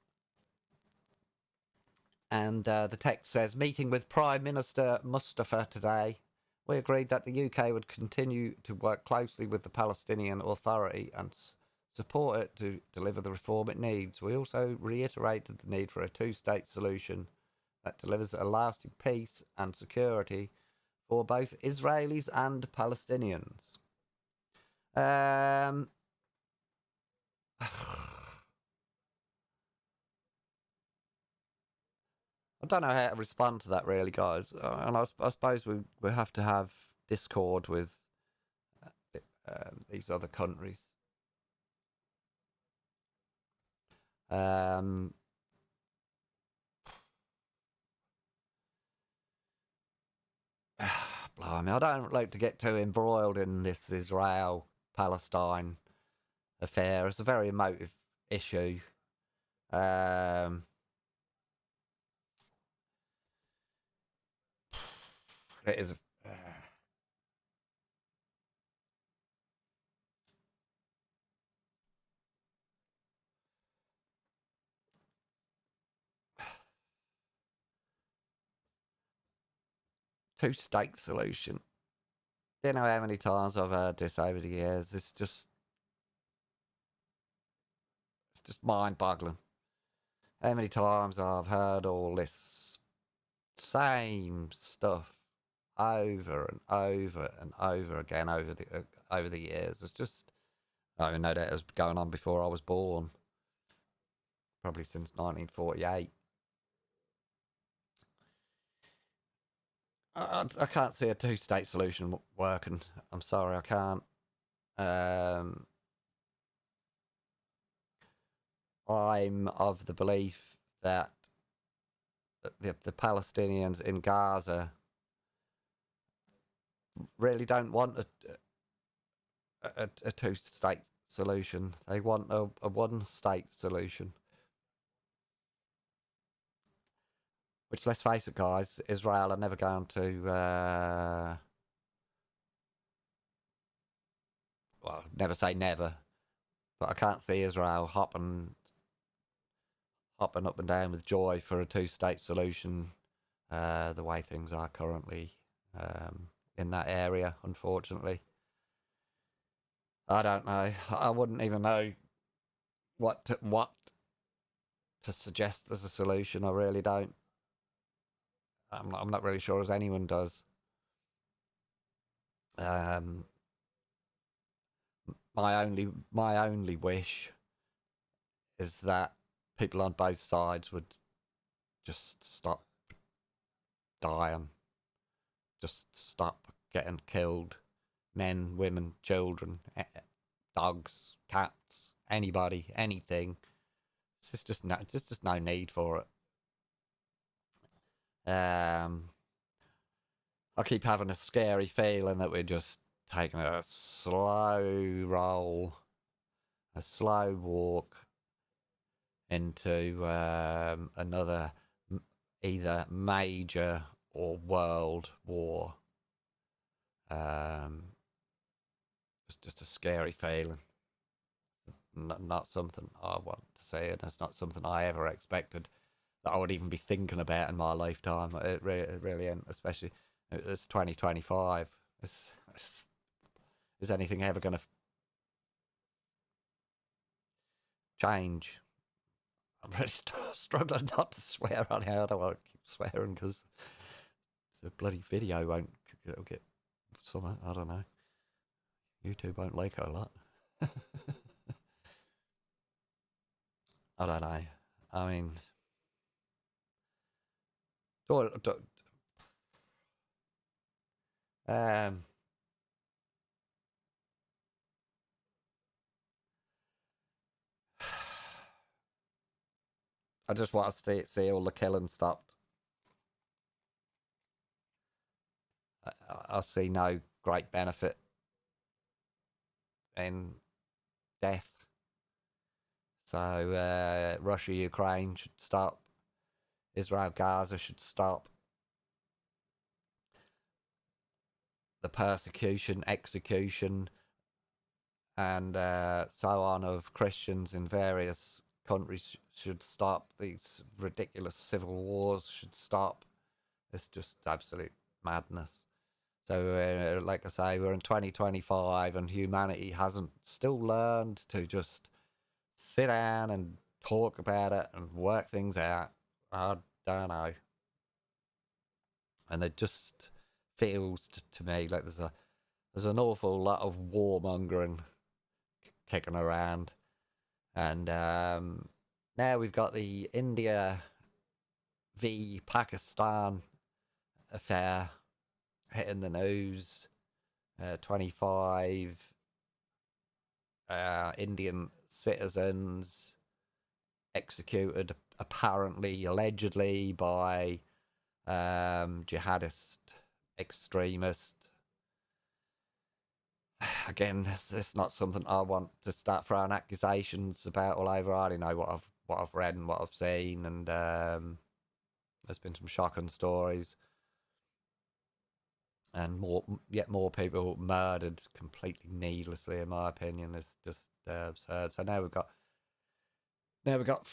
And the text says, meeting with Prime Minister Mustafa today, we agreed that the UK would continue to work closely with the Palestinian Authority and support it to deliver the reform it needs. We also reiterated the need for a two-state solution that delivers a lasting peace and security for both Israelis and Palestinians. I don't know how to respond to that, really, guys. And I suppose we have to have discord with these other countries. Blimey, I don't like to get too embroiled in this Israel-Palestine affair. It's a very emotive issue. It is. Two-state solution. You know how many times I've heard this over the years? It's just mind-boggling. How many times I've heard all this same stuff over and over and over again over the years. It's just, I don't know that it was going on before I was born. Probably since 1948. I can't see a two-state solution working. I'm sorry, I can't. I'm of the belief that the Palestinians in Gaza really don't want a two-state solution. They want a one-state solution. Which, let's face it, guys, Israel are never going to, well, never say never, but I can't see Israel hopping up and down with joy for a two-state solution the way things are currently in that area, unfortunately. I don't know. I wouldn't even know what to suggest as a solution. I really don't. I'm not really sure as anyone does. My only wish is that people on both sides would just stop dying, just stop getting killed, men, women, children, dogs, cats, anybody, anything. There's just no need for it. I keep having a scary feeling that we're just taking a slow roll, a slow walk into another either major or world war. It's just a scary feeling. Not something I want to see, and it's not something I ever expected that I would even be thinking about in my lifetime. It really ain't, especially it's 2025. Is anything ever going to change? I'm really struggling not to swear on here. I don't want to keep swearing because the bloody video won't. It'll get some. I don't know. YouTube won't like it a lot. I don't know. I mean, I just want to see all the killing stopped. I see no great benefit in death. So Russia, Ukraine should stop. Israel, Gaza should stop. The persecution, execution, and so on of Christians in various countries should stop. These ridiculous civil wars should stop. It's just absolute madness. So, like I say, we're in 2025 and humanity hasn't still learned to just sit down and talk about it and work things out. I don't know. And it just feels to me like there's an awful lot of warmongering kicking around. And now we've got the India v Pakistan affair hitting the news. 25 Indian citizens executed, apparently, allegedly, by jihadist extremists. Again, it's not something I want to start throwing accusations about all over. I already know what I've read and what I've seen, and there's been some shocking stories, and more people murdered completely needlessly. In my opinion, it's just absurd. So now we've got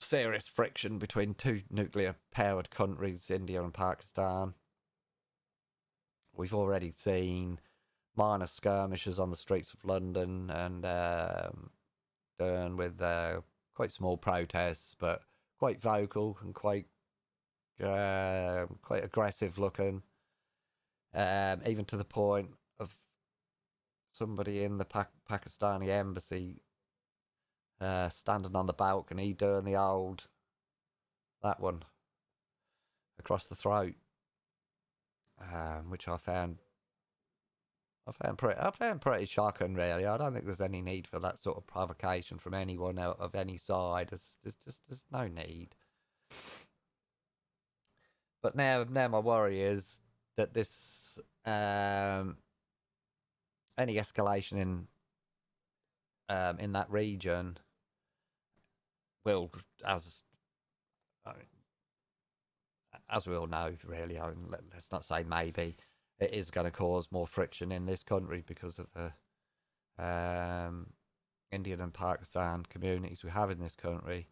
serious friction between two nuclear-powered countries, India and Pakistan. We've already seen minor skirmishes on the streets of London, and done with quite small protests, but quite vocal and quite aggressive looking. Even to the point of somebody in the Pakistani embassy standing on the balcony doing that one across the throat, which I found pretty shocking, really. I don't think there's any need for that sort of provocation from anyone of any side. There's no need. But now my worry is that this any escalation in that region will, as we all know, really, let's not say maybe, it is going to cause more friction in this country because of the Indian and Pakistan communities we have in this country.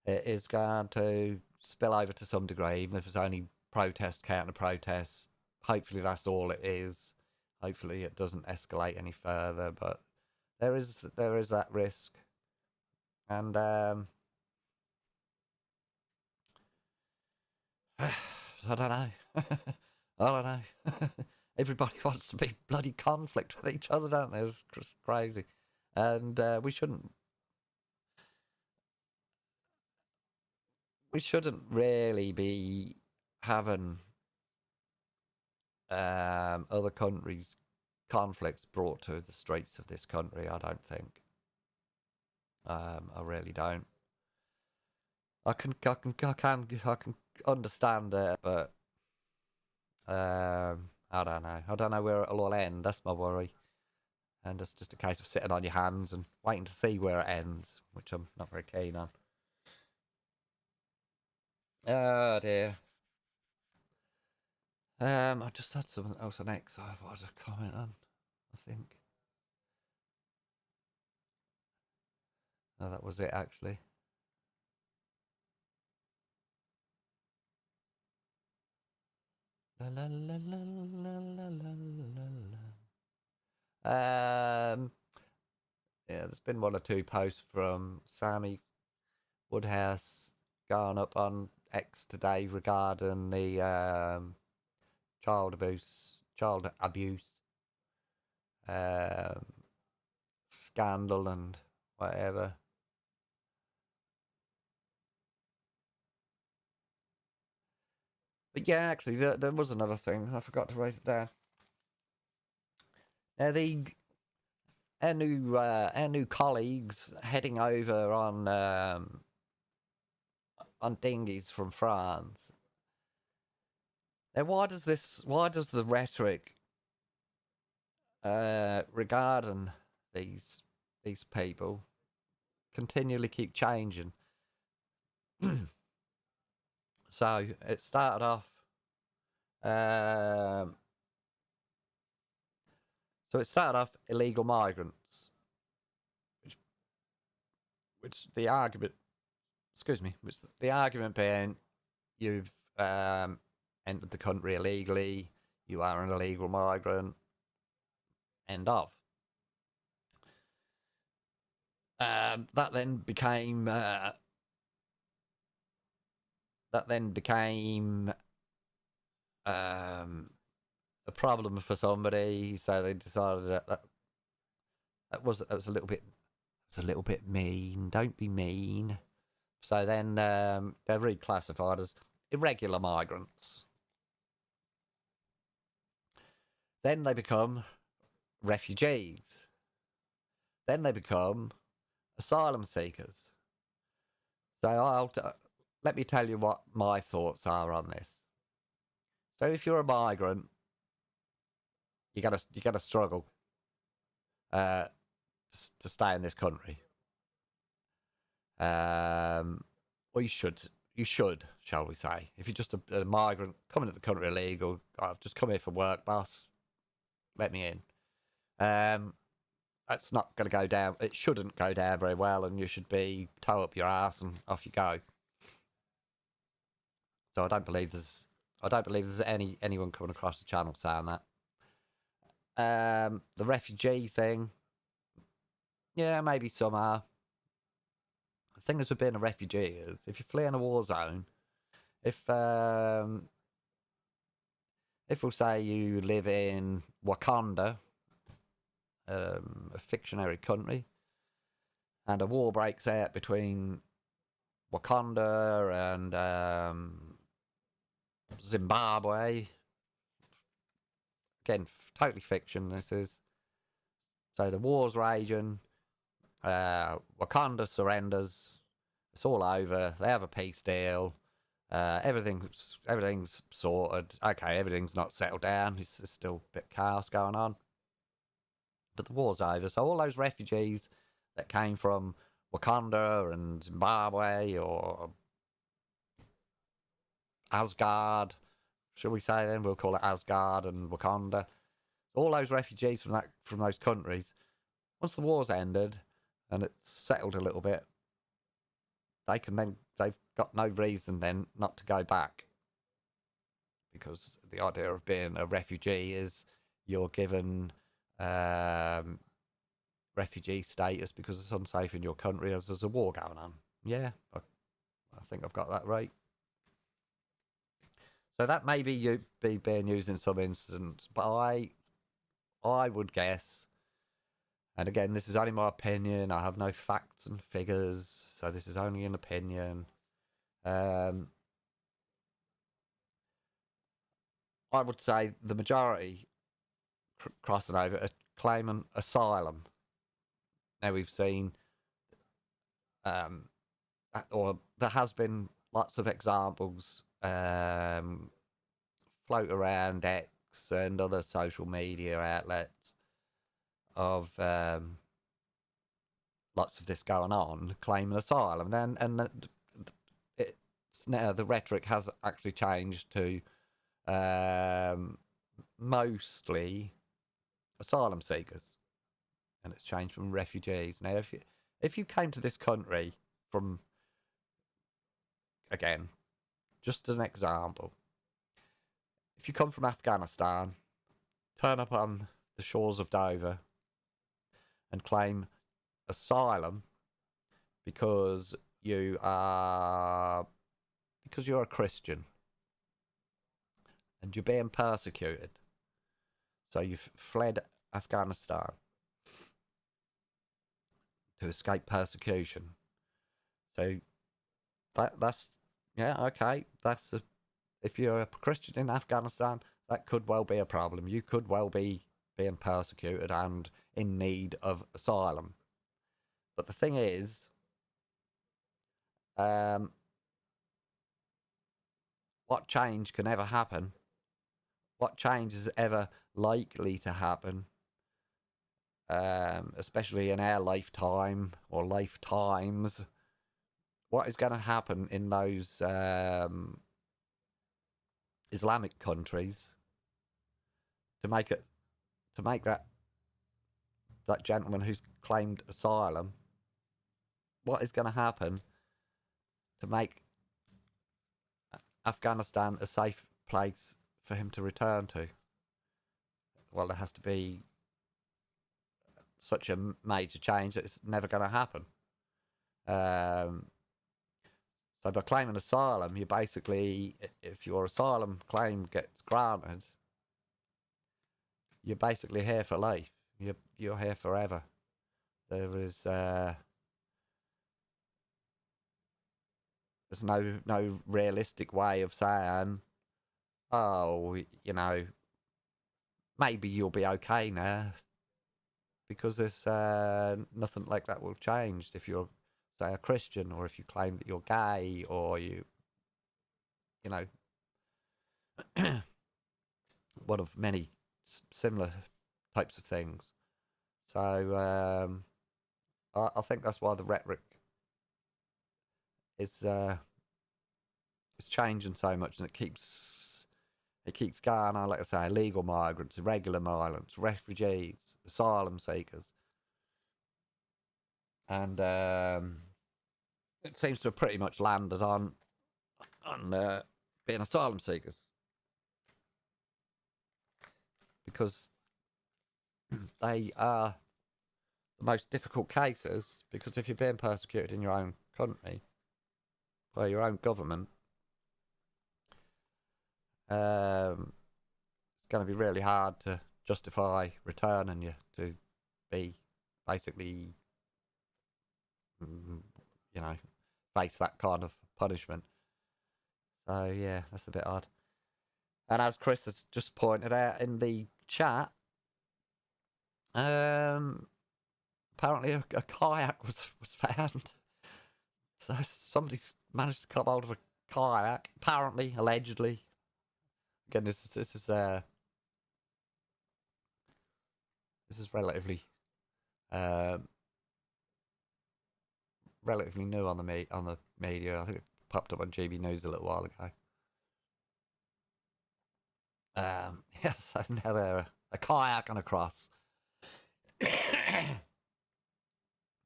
It is going to spill over to some degree, even if it's only protest, counter-protest. Hopefully that's all it is. Hopefully it doesn't escalate any further, but there is that risk. And I don't know. I don't know. Everybody wants to be bloody conflict with each other, don't they? It's crazy. And we shouldn't really be having other countries' conflicts brought to the streets of this country. I don't think. I really don't. I can understand it, but I don't know. I don't know where it'll all end. That's my worry. And it's just a case of sitting on your hands and waiting to see where it ends, which I'm not very keen on. Oh dear. I just had something else on X I wanted to comment on, I think. No, that was it actually. La la la la la la la la. Yeah, there's been one or two posts from Sammy Woodhouse going up on X today regarding the child abuse scandal and whatever. But yeah, actually, there was another thing. I forgot to write it down. Now, our new colleagues heading over on dinghies from France. Now, why does the rhetoric regarding these people continually keep changing? So it started off. So it started off illegal migrants, which the argument being you've entered the country illegally, you are an illegal migrant. End of. That then became a problem for somebody, so they decided that was a little bit mean. Don't be mean. So then they're reclassified as irregular migrants. Then they become refugees. Then they become asylum seekers. So let me tell you what my thoughts are on this. So if you're a migrant, you gotta struggle to stay in this country. Or you should, shall we say? If you're just a migrant coming to the country illegal, I've just come here for work, boss. Let me in. That's not going to go down. It shouldn't go down very well, and you should be toe up your ass and off you go. So I don't believe there's anyone coming across the channel saying that. The refugee thing, yeah, maybe some are. The thing is with being a refugee is if you're fleeing a war zone, if we'll say you live in Wakanda, a fictionary country, and a war breaks out between Wakanda and Zimbabwe. Again, totally fiction, this is. So the war's raging, Wakanda surrenders, it's all over, they have a peace deal, everything's sorted. Okay, everything's not settled down, there's still a bit of chaos going on. But the war's over, so all those refugees that came from Wakanda and Zimbabwe or Asgard, shall we say then? We'll call it Asgard and Wakanda. All those refugees from those countries, once the war's ended and it's settled a little bit, they've got no reason then not to go back. Because the idea of being a refugee is you're given refugee status because it's unsafe in your country as there's a war going on. Yeah, I think I've got that right. So that may be being used in some instances, but I would guess, and again, this is only my opinion, I have no facts and figures, so this is only an opinion. I would say the majority crossing over are claiming asylum. Now we've seen, or there has been lots of examples float around X and other social media outlets of lots of this going on, claiming asylum. Now the rhetoric has actually changed to mostly asylum seekers, and it's changed from refugees. Now, if you came to this country from, again, just an example, if you come from Afghanistan, turn up on the shores of Dover and claim asylum because you're a Christian and you're being persecuted, so you've fled Afghanistan to escape persecution. So that's yeah, okay. If you're a Christian in Afghanistan, that could well be a problem. You could well be being persecuted and in need of asylum. But the thing is, what change can ever happen? What change is ever likely to happen? Especially in our lifetime or lifetimes, what is going to happen in those Islamic countries to make that gentleman who's claimed asylum, what is going to happen to make Afghanistan a safe place for him to return to? well, there has to be such a major change that it's never going to happen. So by claiming asylum, you basically, if your asylum claim gets granted, you're basically here for life. You're here forever. There is there's no realistic way of saying, oh, you know, maybe you'll be okay now, because there's nothing like that will change if you're, say, a Christian, or if you claim that you're gay, or you know, one of many similar types of things. So I think that's why the rhetoric is changing so much, and it keeps going on. Like I say, illegal migrants, irregular migrants, refugees, asylum seekers, and it seems to have pretty much landed on being asylum seekers, because they are the most difficult cases. Because if you're being persecuted in your own country by your own government, it's going to be really hard to justify returning you to be basically, you know, face that kind of punishment. So yeah, that's a bit odd. And as Chris has just pointed out in the chat, apparently a kayak was found. So somebody's managed to come hold of a kayak, apparently, allegedly. Again, this is relatively relatively new on the media. I think it popped up on GB News a little while ago. Yes, so now they're a kayak and a cross.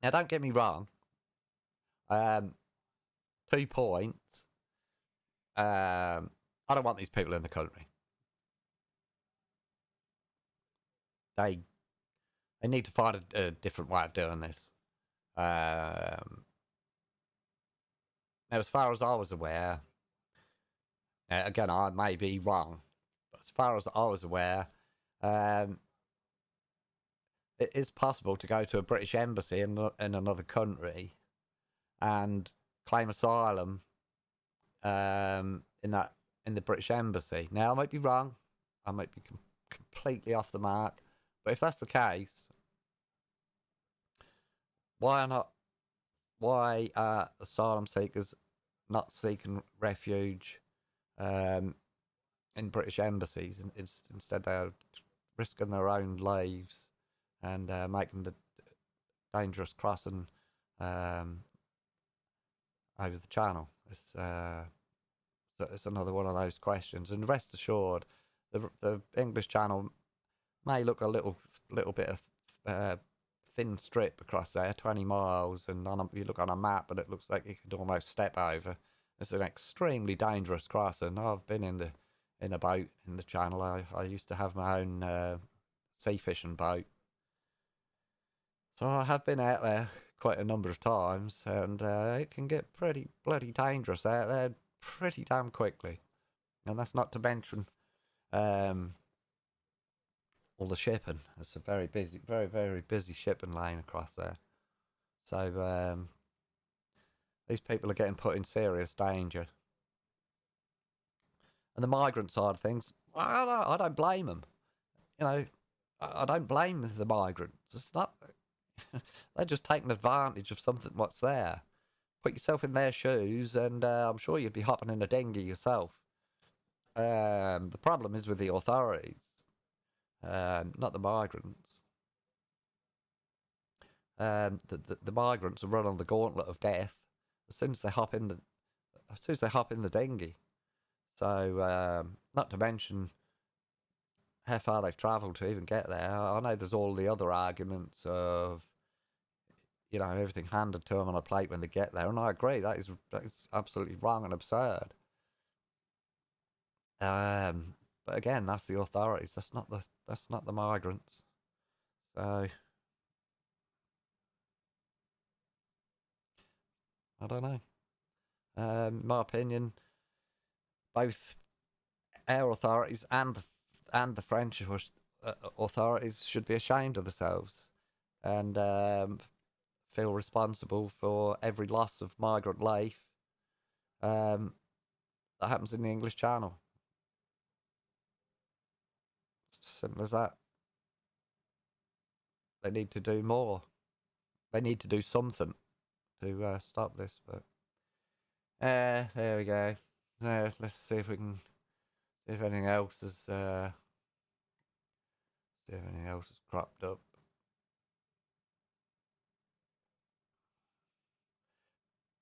Now, don't get me wrong. 2 points. I don't want these people in the country. They need to find a different way of doing this. Now, as far as I was aware, again, I may be wrong, but as far as I was aware, it is possible to go to a British embassy in another country and claim asylum in the British embassy. Now, I might be wrong. I might be completely off the mark. But if that's the case, why are asylum seekers not seeking refuge in British embassies? Instead, they are risking their own lives and making the dangerous crossing over the channel. It's another one of those questions. And rest assured, the English Channel may look a little bit of thin strip across there, 20 miles, and you look on a map and it looks like you could almost step over. It's an extremely dangerous crossing. I've been in a boat in the Channel. I used to have my own sea fishing boat, so I have been out there quite a number of times, and it can get pretty bloody dangerous out there pretty damn quickly. And that's not to mention all the shipping. It's a very very busy shipping lane across there. So these people are getting put in serious danger. And the migrant side of things, I don't blame them. You know, I don't blame the migrants. It's not. They're just taking advantage of something what's there. Put yourself in their shoes, and I'm sure you'd be hopping in a dinghy yourself. The problem is with the authorities, not the migrants. The migrants are run on the gauntlet of death as soon as they hop in the dinghy. So, not to mention how far they've travelled to even get there. I know there's all the other arguments of, you know, everything handed to them on a plate when they get there, and I agree, that is absolutely wrong and absurd. But again, that's the authorities. That's not That's not the migrants. So I don't know. My opinion, both our authorities and the French authorities should be ashamed of themselves and feel responsible for every loss of migrant life that happens in the English Channel. It's as simple as that. They need to do more. They need to do something to stop this. But there we go. Let's see if we can see if anything else has cropped up.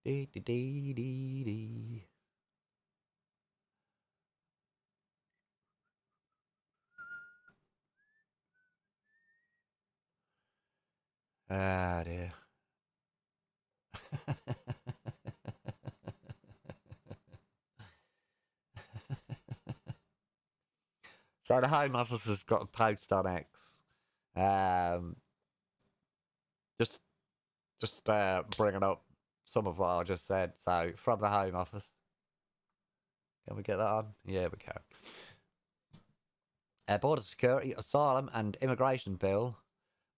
Dee dee dee dee dee. Ah dear. So the Home Office has got a post on X. Just bringing up some of what I just said. So from the Home Office, can we get that on? Yeah, we can. Border Security, Asylum and Immigration Bill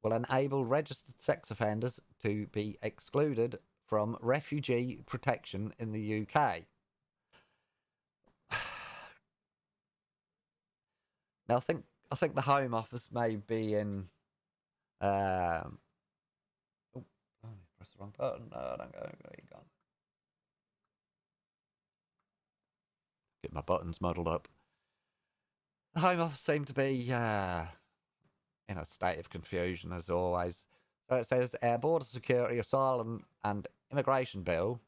will enable registered sex offenders to be excluded from refugee protection in the UK. Now, I think the Home Office may be in. Oh, press the wrong button. No, don't go. Where you gone? Get my buttons muddled up. The Home Office seem to be in a state of confusion as always. So it says Border Security, Asylum and Immigration Bill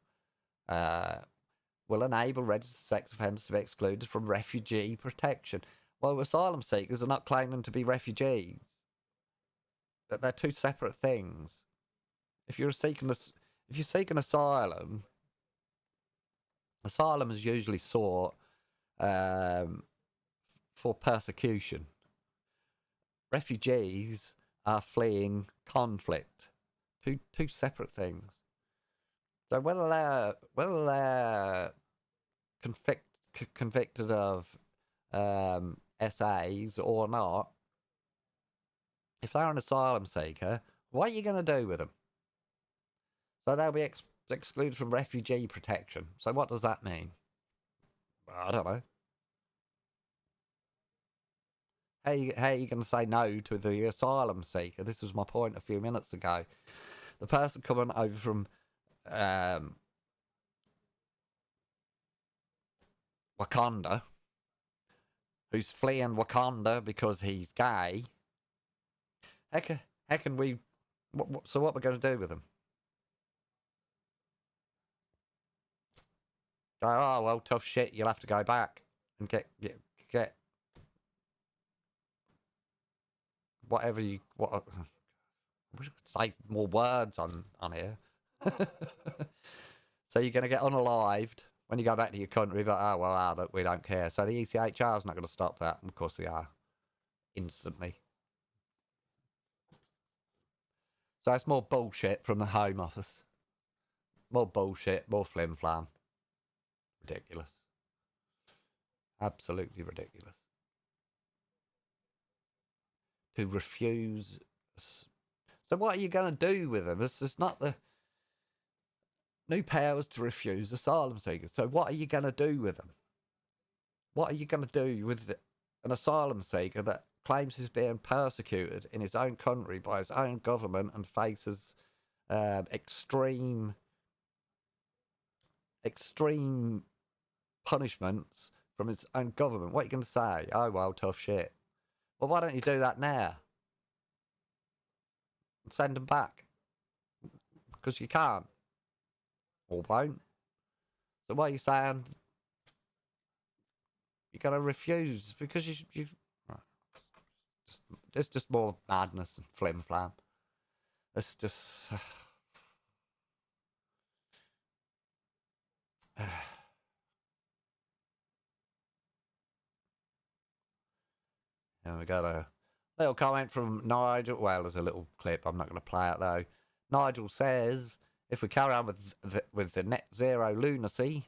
will enable registered sex offenders to be excluded from refugee protection. Well, asylum seekers are not claiming to be refugees. But they're two separate things. If you're seeking asylum, asylum is usually sought for persecution. Refugees are fleeing conflict. Two separate things. So whether they're convicted of SAs or not, if they're an asylum seeker, what are you going to do with them? So they'll be excluded from refugee protection. So what does that mean? I don't know. How are you going to say no to the asylum seeker? This was my point a few minutes ago. The person coming over from Wakanda, who's fleeing Wakanda because he's gay. How can we? So what we're going to do with him? Go, oh well, tough shit. You'll have to go back and get whatever you what. I wish I could say more words on here. So you're going to get unalived when you go back to your country, but oh well, we don't care. So the ECHR is not going to stop that. Of course they are, instantly. So it's more bullshit from the Home Office. More bullshit, more flim flam. Ridiculous. Absolutely ridiculous. To refuse. So what are you going to do with them? It's not the new powers to refuse asylum seekers. So what are you going to do with them? What are you going to do with an asylum seeker that claims he's being persecuted in his own country by his own government and faces extreme punishments from his own government? What are you going to say? Oh, well, tough shit. Well, why don't you do that now? And send them back. Because you can't. Or won't. So what are you saying? You're going to refuse because you it's just more madness and flim flam. It's just. And we got Little comment from Nigel. Well, there's a little clip. I'm not going to play it though. Nigel says, "If we carry on with the net zero lunacy,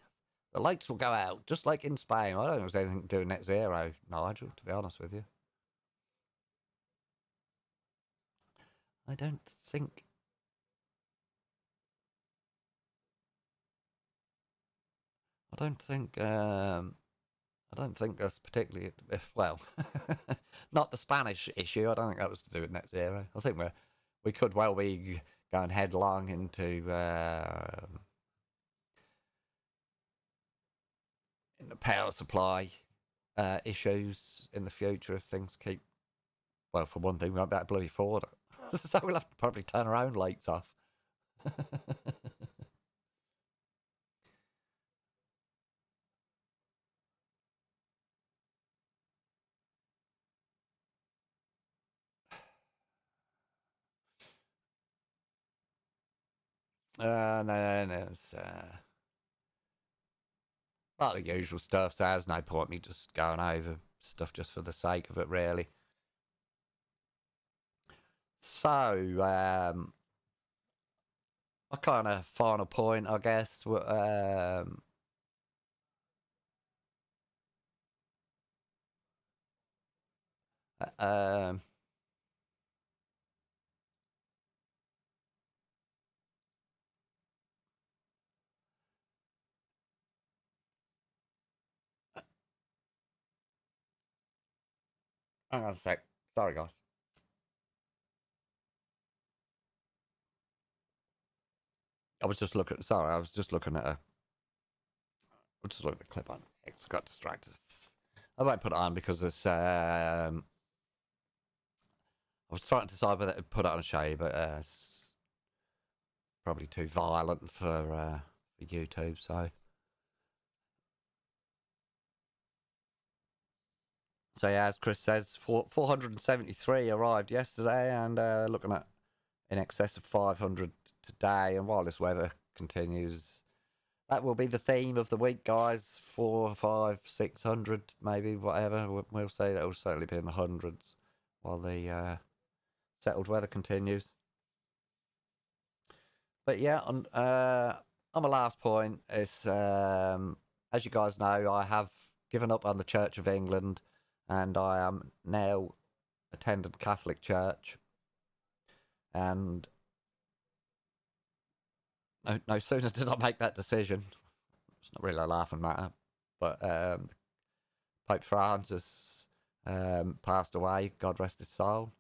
the lights will go out, just like in Spain." I don't think there's anything to do with net zero, Nigel. To be honest with you, I don't think. I don't think. I don't think that's particularly well. Not the Spanish issue. I don't think that was to do with net zero. I think we could well be going headlong into in the power supply issues in the future if things keep. Well, for one thing, we won't be able to bloody afford it, so we'll have to probably turn our own lights off. No. It's not the usual stuff, so there's no point me just going over stuff just for the sake of it, really. So, a kind of final point, I guess. Um, hang on a sec. Sorry, guys. I was just looking. Sorry, I was just looking at a. I just looked at the clip on X. Got distracted. I won't put it on because it's. I was trying to decide whether to put it on a show, but it's probably too violent for YouTube. So yeah, as Chris says, 473 arrived yesterday, and looking at in excess of 500 today. And while this weather continues, that will be the theme of the week, guys. 4, 5, 600, maybe whatever. We'll say that will certainly be in the hundreds while the settled weather continues. But yeah, on my last point is, as you guys know, I have given up on the Church of England, and I am now attending Catholic Church. And no sooner did I make that decision, it's not really a laughing matter, but Pope Francis passed away, God rest his soul.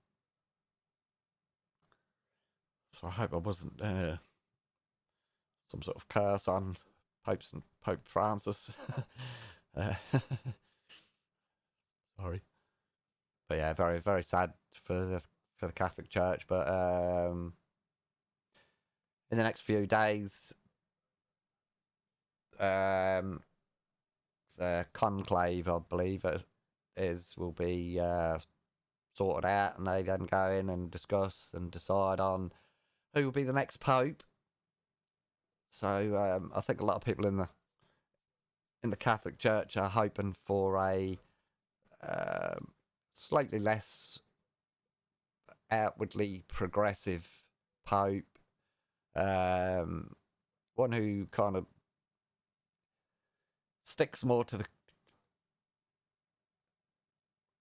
So I hope I wasn't some sort of curse on Pope Francis. Sorry, but yeah, very very sad for the Catholic Church. But in the next few days, the conclave, I believe it is, will be sorted out, and they then go in and discuss and decide on who will be the next pope. So I think a lot of people in the Catholic Church are hoping for a slightly less outwardly progressive pope, one who kind of sticks more to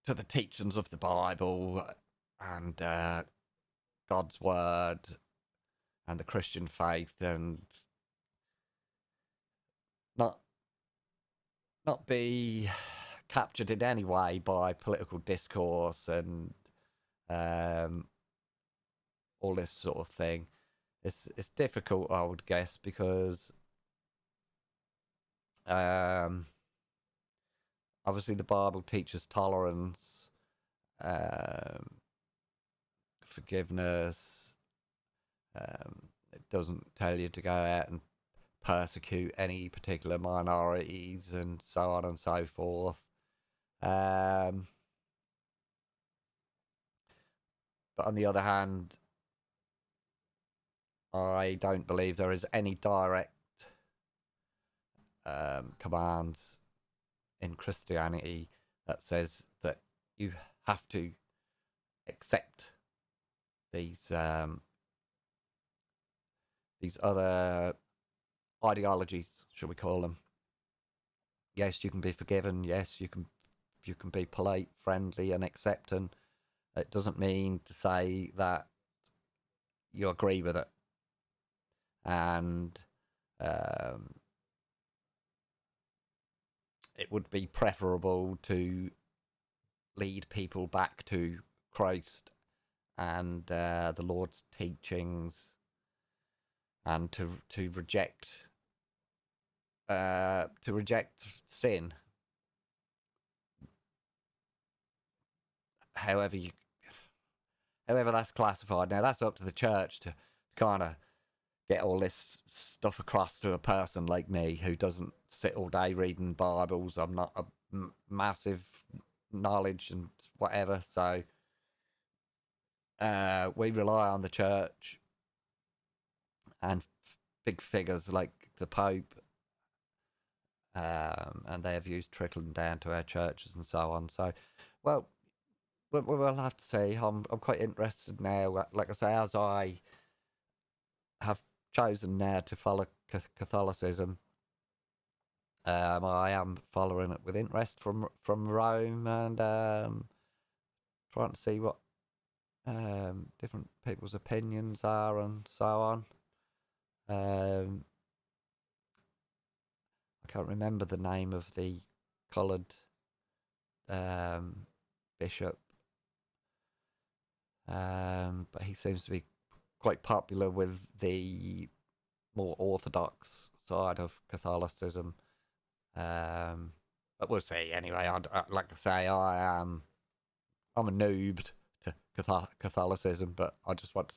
the teachings of the Bible and God's word and the Christian faith, and not be captured in any way by political discourse and all this sort of thing. It's difficult, I would guess, because obviously the Bible teaches tolerance, forgiveness. It doesn't tell you to go out and persecute any particular minorities and so on and so forth. But on the other hand, I don't believe there is any direct commands in Christianity that says that you have to accept these other ideologies, shall we call them. Yes, you can be forgiven. Yes, you can be polite, friendly, and accepting. It doesn't mean to say that you agree with it. And it would be preferable to lead people back to Christ and the Lord's teachings, and to reject sin, however that's classified. Now that's up to the church to kind of get all this stuff across to a person like me who doesn't sit all day reading Bibles. I'm not a massive knowledge and whatever, so we rely on the church and big figures like the Pope, and their views trickling down to our churches and so on. So, well, we'll have to see. I'm quite interested now. Like I say, as I have chosen now to follow Catholicism, I am following it with interest from Rome, and trying to see what different people's opinions are and so on. I can't remember the name of the coloured bishop, but he seems to be quite popular with the more orthodox side of Catholicism. But we'll see. Anyway, like I say, I'm a noob to Catholicism, but I just want to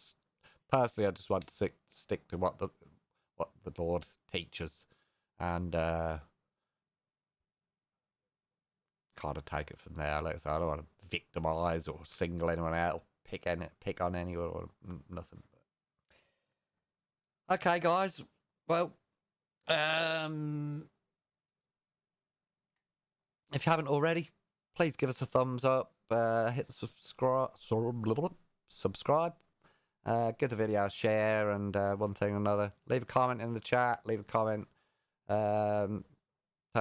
stick to what the Lord teaches, and kind of take it from there. Like I say, I don't want to victimize or single anyone out, or pick on anyone or nothing. Okay, guys. Well, if you haven't already, please give us a thumbs up. Hit the subscribe. Give the video a share, and one thing or another. Leave a comment in the chat. Leave a comment. Tell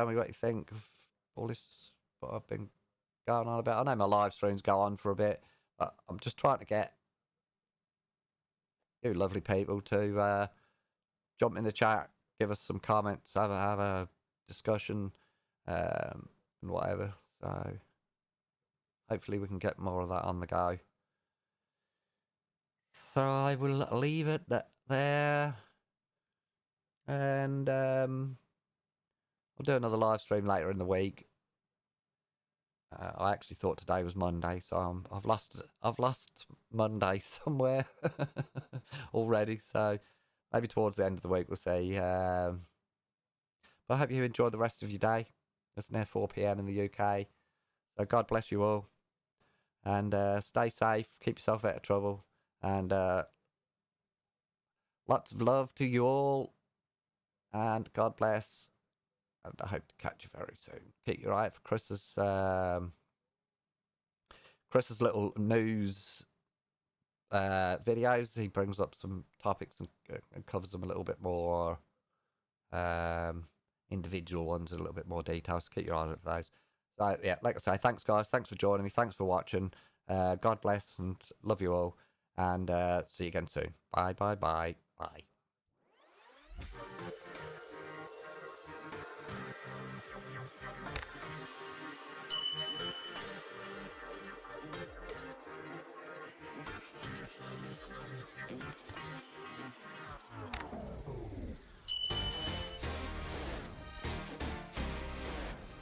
me what you think of all this, what I've been going on about. I know my live streams go on for a bit, but I'm just trying to get you lovely people to jump in the chat, give us some comments, have a discussion, and whatever. So hopefully we can get more of that on the go. So I will leave it there, and I'll do another live stream later in the week. I actually thought today was Monday, so I've lost Monday somewhere already. So maybe towards the end of the week we'll see. But I hope you enjoy the rest of your day. It's near 4 p.m. in the UK. So God bless you all, and stay safe. Keep yourself out of trouble, and lots of love to you all, and God bless. And I hope to catch you very soon. Keep your eye out for Chris's little news videos. He brings up some topics and covers them a little bit more, individual ones, a little bit more details. So keep your eyes out for those. So yeah, like I say, thanks guys, thanks for joining me, thanks for watching. God bless and love you all, and see you again soon. Bye.